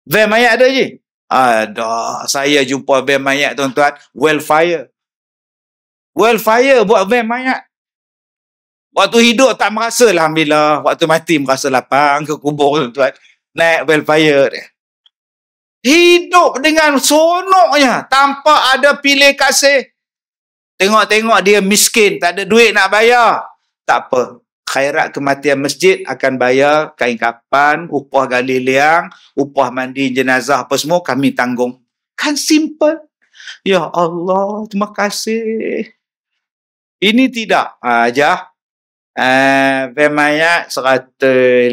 Van mayat ada je? Ada. Saya jumpa van mayat, tuan-tuan. Wildfire. Wildfire buat van mayat. Waktu hidup tak merasa, alhamdulillah. Waktu mati merasa lapang ke kubur, tuan-tuan. Naik wildfire dia. Hidup dengan sonoknya tanpa ada pilih kasih. Tengok-tengok dia miskin, tak ada duit nak bayar. Tak apa. Khairat kematian masjid akan bayar kain kapan, upah gali liang, upah mandi jenazah apa semua kami tanggung. Kan simple. Ya Allah, terima kasih. Ini tidak aja. Van mayat 150.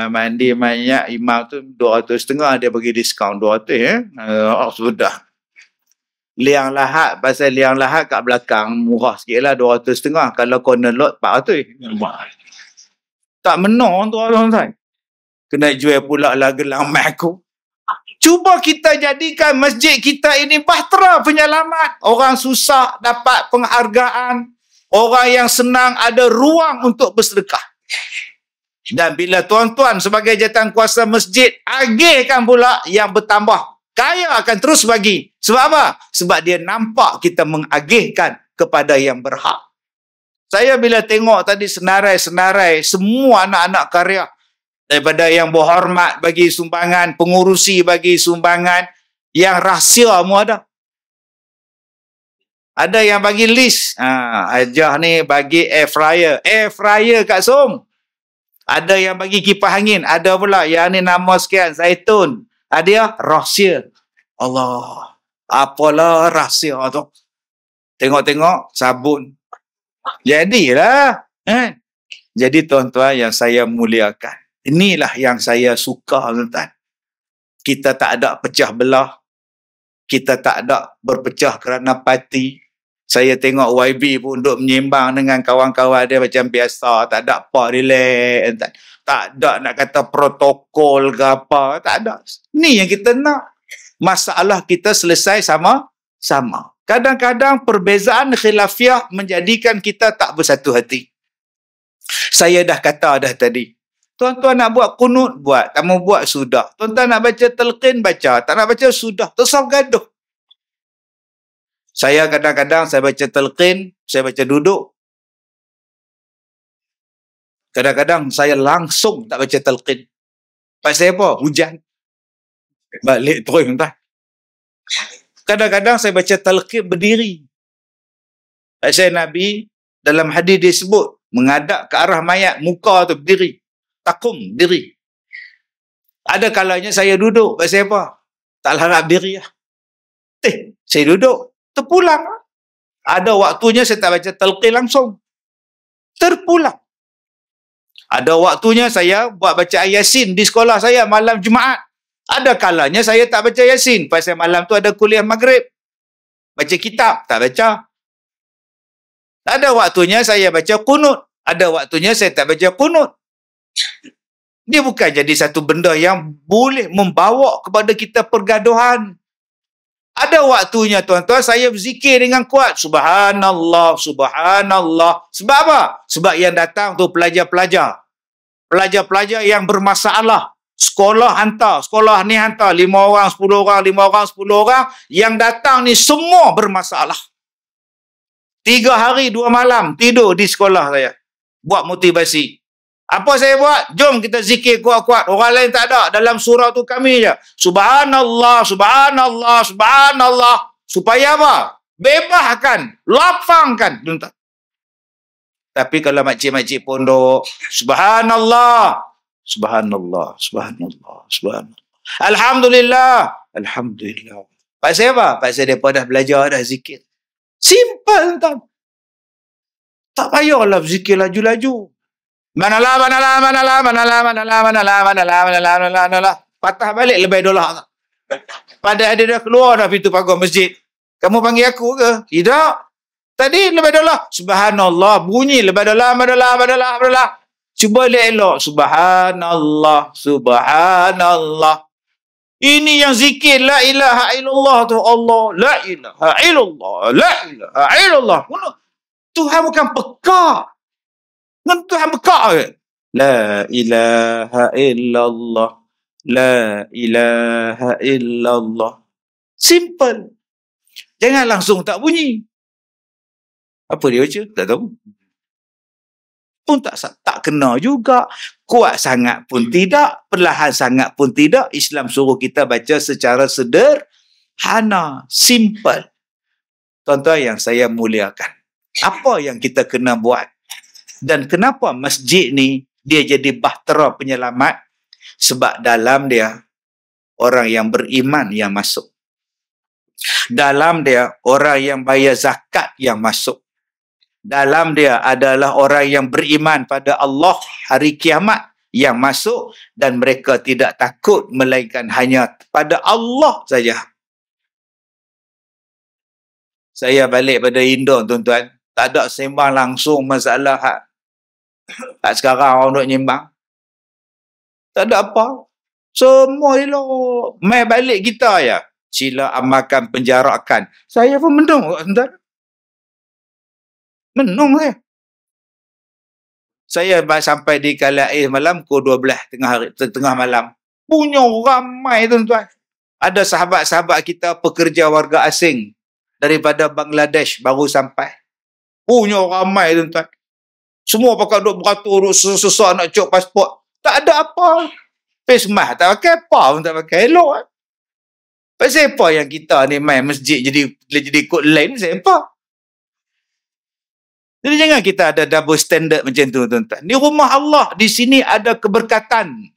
Mandi mayat imam tu 200.5, dia bagi diskaun 200 sudah. Liang lahat, pasal liang lahat kat belakang murah sikit lah, 200.5. Kalau corner lot 400. Tak menang tuan-tuan. Kena jual pula lah gelang mat aku. Cuba kita jadikan masjid kita ini bahtera penyelamat. Orang susah dapat penghargaan. Orang yang senang ada ruang untuk bersedekah. Dan bila tuan-tuan sebagai jawatan kuasa masjid agihkan pula, yang bertambah kaya akan terus bagi. Sebab apa? Sebab dia nampak kita mengagihkan kepada yang berhak. Saya bila tengok tadi senarai-senarai semua anak-anak karya, daripada yang berhormat bagi sumbangan, pengurusi bagi sumbangan, yang rahsia semua ada. Ada yang bagi list. Ajah ni bagi air fryer. Air fryer Kak Som. Ada yang bagi kipas angin. Ada pula yang ni nama sekian, zaitun. Ada rahsia. Allah. Apalah rahsia tu. Tengok-tengok sabun. Jadilah. Jadi tuan-tuan yang saya muliakan. Inilah yang saya suka, tuan-tuan. Kita tak ada pecah belah. Kita tak ada berpecah kerana parti. Saya tengok YB pun duduk menyembang dengan kawan-kawan dia macam biasa. Tak ada apa, relax. Tak ada nak kata protokol ke apa. Tak ada. Ni yang kita nak. Masalah kita selesai sama-sama. Kadang-kadang perbezaan khilafiah menjadikan kita tak bersatu hati. Saya dah kata dah tadi. Tuan-tuan nak buat kunut, buat. Tak mau buat, sudah. Tuan-tuan nak baca telqin, baca. Tak nak baca, sudah. Tersam gaduh. Saya kadang-kadang saya baca telqin, saya baca duduk. Kadang-kadang saya langsung tak baca telqin. Pasal apa? Hujan. Balik terus, tuan. Kadang-kadang saya baca talqin berdiri. Pasal Nabi dalam hadis disebut menghadap ke arah mayat, muka tu berdiri. Takum, diri. Ada kalanya saya duduk. Pasal apa? Tak harap diri lah. Saya duduk. Terpulang. Ada waktunya saya tak baca talqin langsung. Terpulang. Ada waktunya saya buat bacaan Yasin di sekolah saya malam Jumaat. Ada kalanya saya tak baca Yasin. Pasal malam tu ada kuliah maghrib. Baca kitab. Tak baca. Ada waktunya saya baca kunut. Ada waktunya saya tak baca kunut. Dia bukan jadi satu benda yang boleh membawa kepada kita pergaduhan. Ada waktunya tuan-tuan saya berzikir dengan kuat. Subhanallah, subhanallah. Sebab apa? Sebab yang datang tu pelajar-pelajar. Pelajar-pelajar yang bermasalah. Sekolah hantar, sekolah ni hantar 5 orang, 10 orang, 5 orang, 10 orang. Yang datang ni semua bermasalah. 3 hari 2 malam tidur di sekolah saya. Buat motivasi. Apa saya buat? Jom kita zikir kuat-kuat. Orang lain tak ada. Dalam surah tu kami je. Subhanallah, subhanallah, subhanallah. Supaya apa? Bebaskan, lapangkan. Tapi kalau makcik-makcik pondok, subhanallah. Subhanallah, subhanallah, subhanallah. Alhamdulillah, alhamdulillah. Pasal apa? Pasal mereka dah belajar, dah zikir. Simple, tuan. Tak payahlah berzikir laju-laju. Manalah, manalah, manalah, manalah, manalah, manalah, manalah, manalah, manalah, manalah. Patah balik lebih dolar. Padahal dia dah keluar dah pintu pagar masjid. Kamu panggil aku ke? Tidak. Tadi lebih dolar. Subhanallah, bunyi lebih dolar, manalah, manalah, manalah. Cuba elok. Subhanallah, subhanallah. Ini yang zikir la ilaha illallah tu Allah. La ilaha illallah, la ilaha illallah. Tuhan bukan peka. Dengan Tuhan peka ke? La ilaha illallah. La ilaha illallah. Simple. Jangan langsung tak bunyi. Apa dia baca? Tak tahu. Pun tak kena juga. Kuat sangat pun tidak. Perlahan sangat pun tidak. Islam suruh kita baca secara sederhana. Simple. Tuan-tuan yang saya muliakan. Apa yang kita kena buat? Dan kenapa masjid ni dia jadi bahtera penyelamat? Sebab dalam dia orang yang beriman yang masuk. Dalam dia orang yang bayar zakat yang masuk. Dalam dia adalah orang yang beriman pada Allah hari kiamat yang masuk, dan mereka tidak takut melainkan hanya pada Allah saja. Saya balik pada Indo, tuan-tuan. Tak ada sembang langsung masalah hak sekarang orang duk nyembang. Tak ada apa. Semua elok. Mai balik kita ya. Sila amalkan penjarakan. Saya pun menung, tuan-tuan. Menung saya. Saya sampai di Kalair malam pukul 12 tengah malam. Punya ramai, tuan-tuan. Ada sahabat-sahabat kita pekerja warga asing daripada Bangladesh baru sampai. Punya ramai, tuan-tuan. Semua pakai duk beratur, duk susah nak cok pasport. Tak ada apa. Face mask tak pakai, apa pun tak pakai. Elok. Pasal apa yang kita ni main masjid jadi kod lain? Pasal apa? Jadi jangan kita ada double standard macam tu, tuan-tuan. Di rumah Allah, di sini ada keberkatan.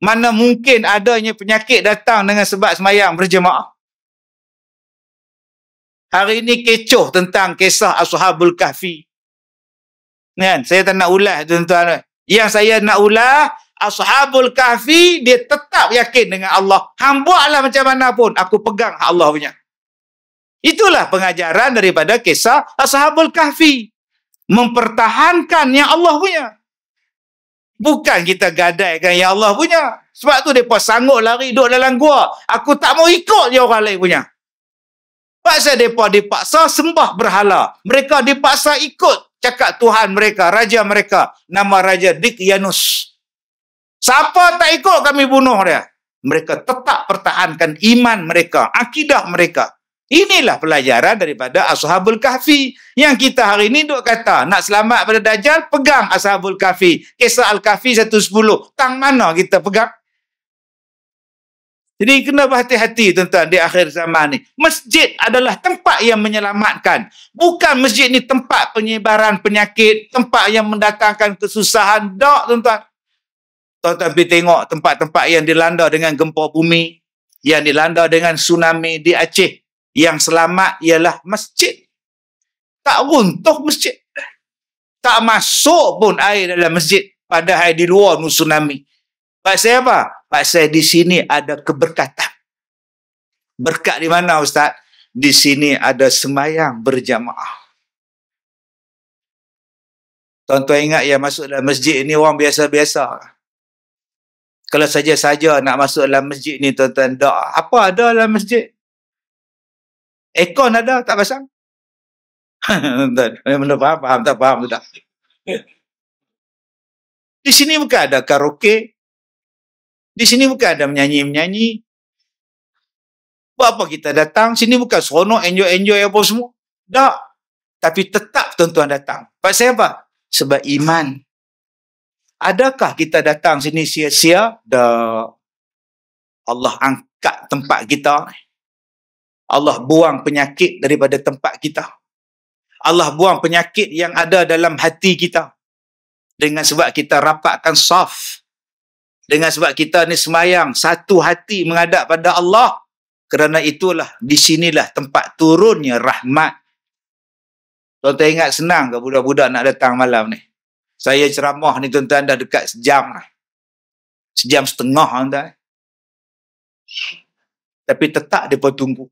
Mana mungkin adanya penyakit datang dengan sebab semayang berjemaah. Hari ini kecoh tentang kisah Ashabul Kahfi. Kan? Saya tak nak ulas, tuan-tuan. Yang saya nak ulas, Ashabul Kahfi, dia tetap yakin dengan Allah. Hang buatlah macam mana pun, aku pegang Allah punya. Itulah pengajaran daripada kisah Ashabul Kahfi. Mempertahankan yang Allah punya. Bukan kita gadaikan yang Allah punya. Sebab tu mereka sanggup lari duduk dalam gua. Aku tak mau ikut je orang lain punya. Pasal mereka dipaksa sembah berhala. Mereka dipaksa ikut cakap Tuhan mereka, raja mereka. Nama Raja Dikyanus. Siapa tak ikut kami bunuh dia. Mereka tetap pertahankan iman mereka, akidah mereka. Inilah pelajaran daripada Ashabul Kahfi. Yang kita hari ini duk kata, nak selamat pada Dajjal, pegang Ashabul Kahfi. Kisah Al-Kahfi 110. Tang mana kita pegang? Jadi kena berhati-hati, tuan-tuan, di akhir zaman ni. Masjid adalah tempat yang menyelamatkan. Bukan masjid ni tempat penyebaran penyakit, tempat yang mendatangkan kesusahan. Tak, tuan-tuan. Tuan-tuan pergi tengok tempat-tempat yang dilanda dengan gempa bumi, yang dilanda dengan tsunami di Aceh. Yang selamat ialah masjid. Tak runtuh masjid. Tak masuk pun air dalam masjid. Padahal di luar tsunami. Pasal apa? Pasal di sini ada keberkatan. Berkat di mana, Ustaz? Di sini ada semayang berjamaah. Tuan-tuan ingat yang masuk dalam masjid ni orang biasa-biasa. Kalau saja-saja nak masuk dalam masjid ni, tuan-tuan, apa ada dalam masjid? Aircon ada, tak pasang? Tuan-tuan, belum faham, tak faham, tak. Di sini bukan ada karaoke. Di sini bukan ada menyanyi-menyanyi. Buat apa kita datang? Sini bukan seronok, enjoy apa semua. Tak. Tapi tetap tuan-tuan datang. Pasal apa? Sebab iman. Adakah kita datang sini sia-sia? Tak. Allah angkat tempat kita. Allah buang penyakit daripada tempat kita. Allah buang penyakit yang ada dalam hati kita. Dengan sebab kita rapatkan saf. Dengan sebab kita ni semayang satu hati menghadap pada Allah. Kerana itulah, di sinilah tempat turunnya rahmat. Tuan-tuan ingat senang ke budak-budak nak datang malam ni? Saya ceramah ni, tuan-tuan, dah dekat sejam lah. Sejam setengah, tuan-tuan. Tapi tetap mereka tunggu.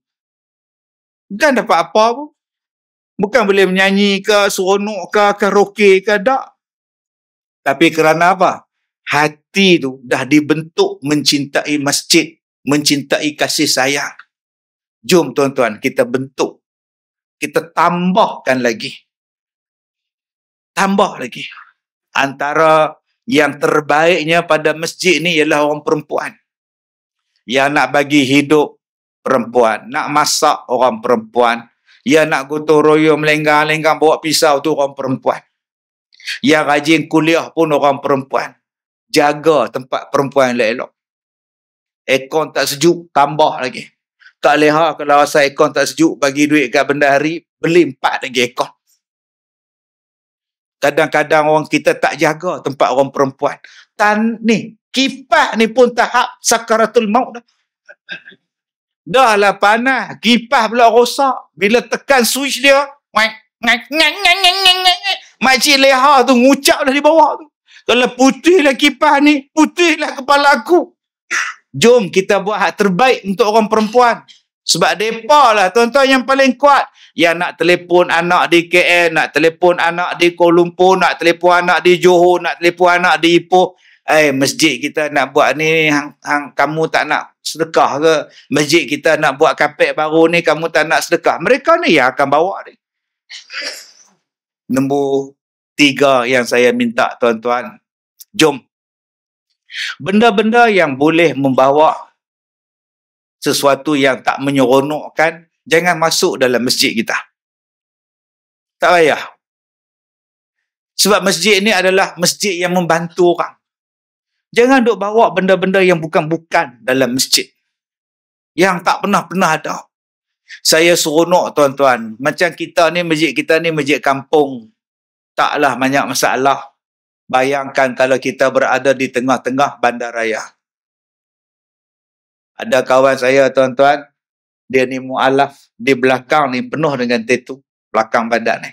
Bukan dapat apa pun. Bukan boleh menyanyi ke, seronok ke, karaoke ke, tak. Tapi kerana apa? Hati tu dah dibentuk mencintai masjid, mencintai kasih sayang. Jom tuan-tuan, kita bentuk. Kita tambahkan lagi. Tambah lagi. Antara yang terbaiknya pada masjid ni ialah orang perempuan. Yang nak bagi hidup perempuan. Nak masak orang perempuan. Yang nak gotong royong melenggang-lenggang bawa pisau tu orang perempuan. Yang rajin kuliah pun orang perempuan. Jaga tempat perempuan elok-elok. Aircon tak sejuk, tambah lagi. Tak leha kalau rasa aircon tak sejuk, bagi duit kat bendahari, beli 4 lagi aircon. Kadang-kadang orang kita tak jaga tempat orang perempuan. Ni, kipas ni pun tahap sakaratul maut dah. Dah lah panas, kipas pula rosak. Bila tekan switch dia, makcik leha tu ngucap dah di bawah tu. Kalau putihlah kipas ni, putihlah kepala aku. Jom kita buat hak terbaik untuk orang perempuan. Sebab mereka lah tuan-tuan yang paling kuat. Yang nak telefon anak di KL, nak telefon anak di Kuala Lumpur, nak telefon anak di Johor, nak telefon anak di Ipoh. Masjid kita nak buat ni, kamu tak nak sedekah ke? Masjid kita nak buat kapek baru ni, kamu tak nak sedekah. Mereka ni yang akan bawa ni. Nombor 3 yang saya minta tuan-tuan. Jom. Benda-benda yang boleh membawa sesuatu yang tak menyeronokkan, jangan masuk dalam masjid kita. Tak payah. Sebab masjid ni adalah masjid yang membantu orang. Jangan duk bawa benda-benda yang bukan-bukan dalam masjid. Yang tak pernah-pernah ada. Saya seronok tuan-tuan. Macam kita ni, masjid kita ni masjid kampung. Taklah banyak masalah. Bayangkan kalau kita berada di tengah-tengah bandaraya. Ada kawan saya tuan-tuan, dia ni mu'alaf, di belakang ni penuh dengan tattoo, belakang badan ni.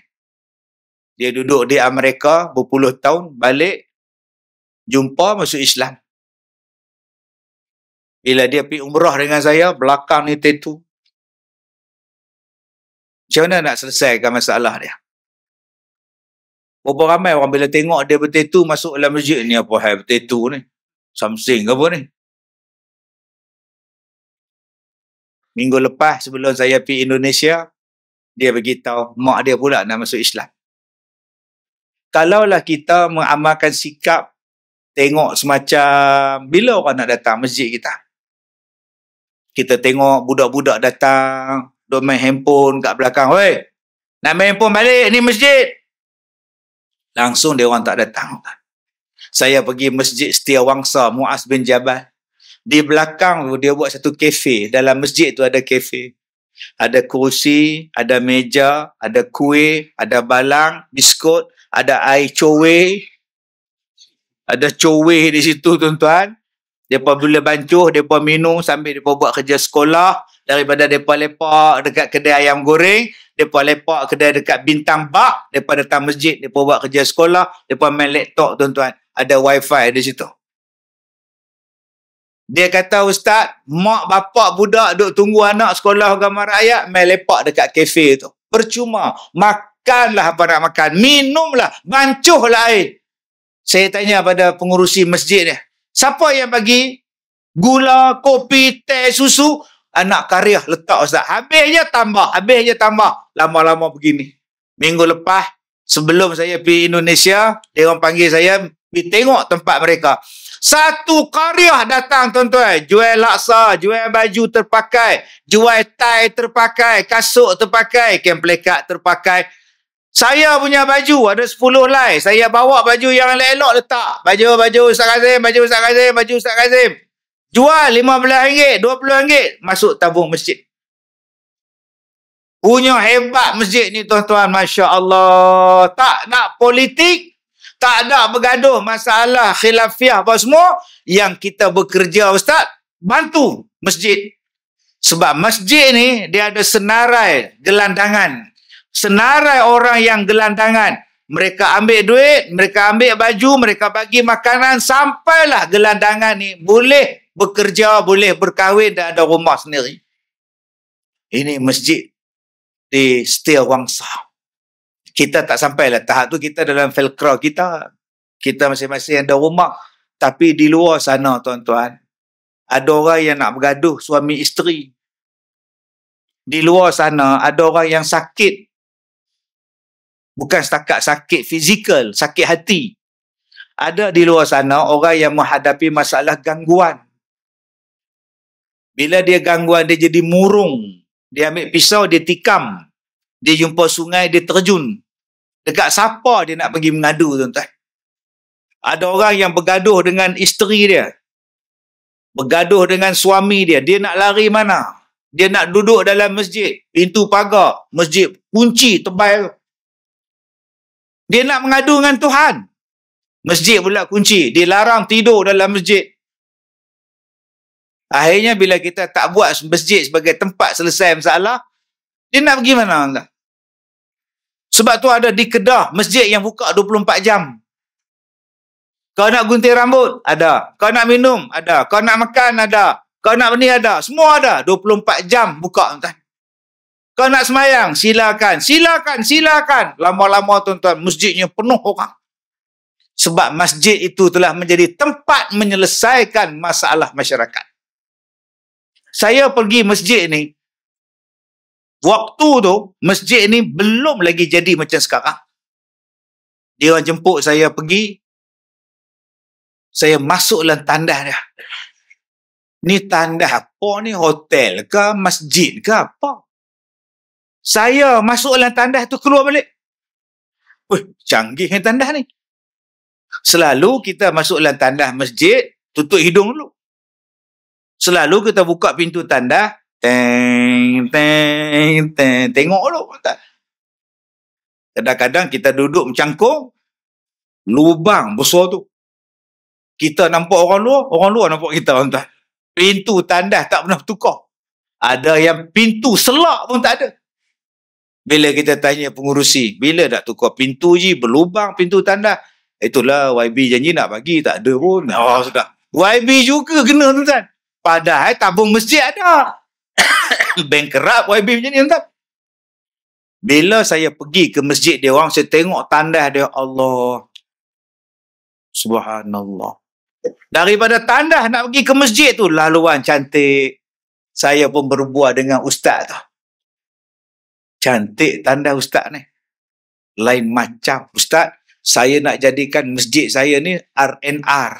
Dia duduk di Amerika berpuluh tahun, balik, jumpa masuk Islam. Bila dia pergi umrah dengan saya, belakang ni tattoo. Macam mana nak selesaikan masalah dia? Berapa ramai orang bila tengok dia bertattoo masuk dalam masjid ni, apa hal bertattoo ni? Something ke apa ni? Minggu lepas sebelum saya pergi Indonesia, dia beritahu mak dia pula nak masuk Islam. Kalaulah kita mengamalkan sikap tengok semacam bila orang nak datang masjid kita. Kita tengok budak-budak datang, duk main handphone kat belakang. Weh, nak main handphone balik ni masjid. Langsung dia orang tak datang. Saya pergi masjid Setiawangsa, Muaz bin Jabal. Di belakang dia buat satu kafe. Dalam masjid tu ada kafe. Ada kursi, ada meja, ada kuih, ada balang, biskut, ada air cowe. Ada cowe di situ tuan-tuan. Mereka bila bancuh, mereka minum sambil mereka buat kerja sekolah. Daripada mereka lepak dekat kedai ayam goreng, mereka lepak kedai dekat Bintang Bak, mereka datang masjid, mereka buat kerja sekolah, mereka main laptop tuan-tuan. Ada wifi di situ. Dia kata, Ustaz, mak bapak budak duk tunggu anak sekolah agama rakyat, main lepak dekat kafe tu. Percuma. Makanlah apa nak makan. Minumlah. Bancuhlah air. Saya tanya pada pengurusi masjid ni, siapa yang bagi gula, kopi, teh, susu? Anak karya letak Ustaz. Habis je tambah. Lama-lama begini. Minggu lepas, sebelum saya pergi Indonesia, dia orang panggil saya, pergi tengok tempat mereka. Satu karya datang tuan-tuan. Jual laksa, jual baju terpakai, jual tie terpakai, kasut terpakai, kain pelekat terpakai. Saya punya baju ada 10 lai. Saya bawa baju yang elok letak. Baju Ustaz Kazim, baju Ustaz Kazim. Jual RM15, RM20, masuk tabung masjid. Punya hebat masjid ni tuan-tuan, Masya Allah. Tak nak politik, tak ada bergaduh masalah khilafiah apa semua. Yang kita bekerja Ustaz, bantu masjid. Sebab masjid ni dia ada senarai gelandangan. Senarai orang yang gelandangan. Mereka ambil duit, mereka ambil baju, mereka bagi makanan, sampailah gelandangan ni boleh bekerja, boleh berkahwin dan ada rumah sendiri. Ini masjid di Setiawangsa. Kita tak sampailah tahap tu, kita dalam felkra kita. Kita masing-masing ada rumah. Tapi di luar sana tuan-tuan, ada orang yang nak bergaduh suami isteri. Di luar sana ada orang yang sakit. Bukan setakat sakit fizikal, sakit hati. Ada di luar sana orang yang menghadapi masalah gangguan. Bila dia gangguan, dia jadi murung. Dia ambil pisau, dia tikam. Dia jumpa sungai, dia terjun. Dekat siapa dia nak pergi mengadu, tuan-tuan? Ada orang yang bergaduh dengan isteri dia. Bergaduh dengan suami dia. Dia nak lari mana? Dia nak duduk dalam masjid. Pintu pagar. Masjid kunci tebal. Dia nak mengadu dengan Tuhan. Masjid pula kunci. Dia larang tidur dalam masjid. Akhirnya bila kita tak buat masjid sebagai tempat selesai masalah, dia nak pergi mana? Sebab tu ada di Kedah masjid yang buka 24 jam. Kau nak gunting rambut? Ada. Kau nak minum? Ada. Kau nak makan? Ada. Kau nak ni? Ada. Semua ada. 24 jam buka, tuan-tuan. Kau nak semayang? Silakan. Silakan. Silakan. Lama-lama, tuan-tuan, masjidnya penuh orang. Sebab masjid itu telah menjadi tempat menyelesaikan masalah masyarakat. Saya pergi masjid ni, waktu tu, masjid ni belum lagi jadi macam sekarang. Dia orang jemput saya pergi, saya masuk dalam tandas dia. Ni tandas apa ni? Hotel ke? Masjid ke apa? Saya masuk dalam tandas tu, keluar balik. Wih, canggih ni tandas ni. Selalu kita masuk dalam tandas masjid, tutup hidung dulu. Selalu kita buka pintu tandas, tengok dulu. Kadang-kadang kita duduk mencangkung, lubang besar tu. Kita nampak orang luar nampak kita, tuan-tuan. Pintu tandas tak pernah tukar. Ada yang pintu selak pun tak ada. Bila kita tanya pengurusi, bila nak tukar pintu je, berlubang pintu tandas. Itulah YB janji nak bagi, tak ada pun. Oh, sudah. YB juga kena, tuan-tuan. Padahal tabung masjid ada. Bankrupt YB macam ni, tuan-tuan. Bila saya pergi ke masjid dia orang, saya tengok tandas dia, Allah. Subhanallah. Daripada tandas nak pergi ke masjid tu, laluan cantik. Saya pun berbual dengan ustaz tu. Cantik tandas ustaz ni. Lain macam. Ustaz, saya nak jadikan masjid saya ni R&R.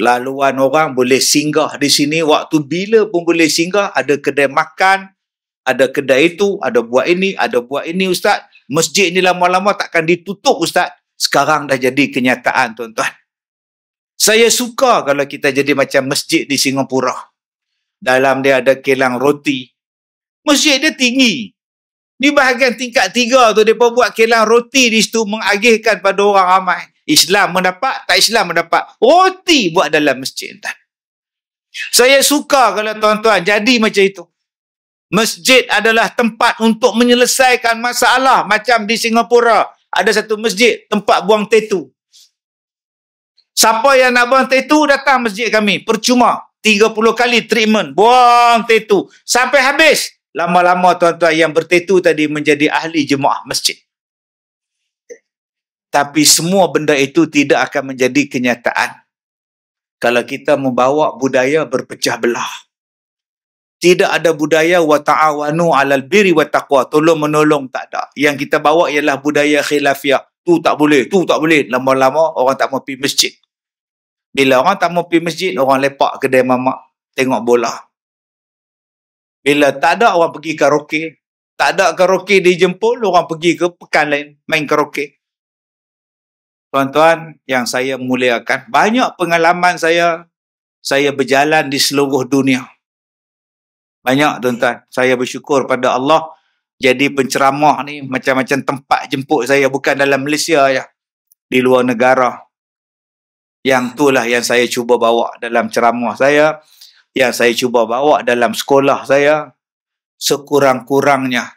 Laluan orang boleh singgah di sini waktu bila pun boleh singgah. Ada kedai makan, ada kedai itu, ada buat ini, ustaz. Masjid ni lama-lama takkan ditutup, ustaz. Sekarang dah jadi kenyataan, tuan-tuan. Saya suka kalau kita jadi macam masjid di Singapura. Dalam dia ada kilang roti. Masjid dia tinggi. Di bahagian tingkat 3 tu, mereka buat kilang roti di situ mengagihkan pada orang ramai. Islam mendapat, tak Islam mendapat. Roti buat dalam masjid. Saya suka kalau tuan-tuan jadi macam itu. Masjid adalah tempat untuk menyelesaikan masalah. Macam di Singapura, ada satu masjid, tempat buang tetu. Siapa yang nak buang tetu, datang masjid kami. Percuma. 30 kali treatment. Buang tetu. Sampai habis. Lama-lama tuan-tuan yang bertetu tadi menjadi ahli jemaah masjid. Tapi semua benda itu tidak akan menjadi kenyataan kalau kita membawa budaya berpecah belah. Tidak ada budaya wa ta'awanu 'alal birri wat taqwa, tolong menolong, tak ada. Yang kita bawa ialah budaya khilafiyah. Tu tak boleh, tu tak boleh. Lama-lama orang tak mau pergi masjid. Bila orang tak mau pergi masjid, orang lepak kedai mamak tengok bola. Bila tak ada, orang pergi karaoke. Tak ada karaoke di Jempol, orang pergi ke pekan lain main karaoke. Tuan-tuan yang saya muliakan, banyak pengalaman saya berjalan di seluruh dunia. Banyak, tuan-tuan. Saya bersyukur pada Allah jadi penceramah ni macam-macam tempat jemput saya, bukan dalam Malaysia ya, di luar negara. Yang itulah yang saya cuba bawa dalam ceramah saya, yang saya cuba bawa dalam sekolah saya. Sekurang-kurangnya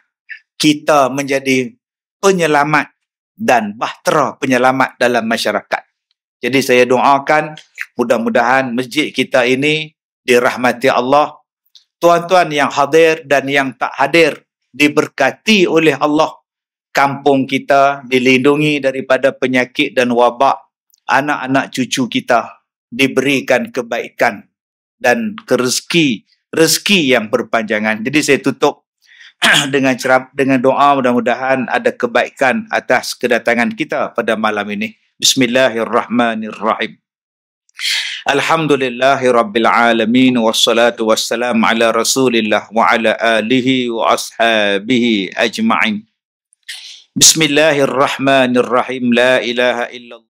kita menjadi penyelamat dan bahtera penyelamat dalam masyarakat. Jadi saya doakan mudah-mudahan masjid kita ini dirahmati Allah. Tuan-tuan yang hadir dan yang tak hadir diberkati oleh Allah. Kampung kita dilindungi daripada penyakit dan wabak. Anak-anak cucu kita diberikan kebaikan dan rezeki yang berpanjangan. Jadi saya tutup dengan doa mudah-mudahan ada kebaikan atas kedatangan kita pada malam ini. Bismillahirrahmanirrahim. Alhamdulillahirabbil alamin wassalatu wassalamu ala Rasulillah wa ala alihi wa ashabihi ajma'in. Bismillahirrahmanirrahim. La ilaha illallah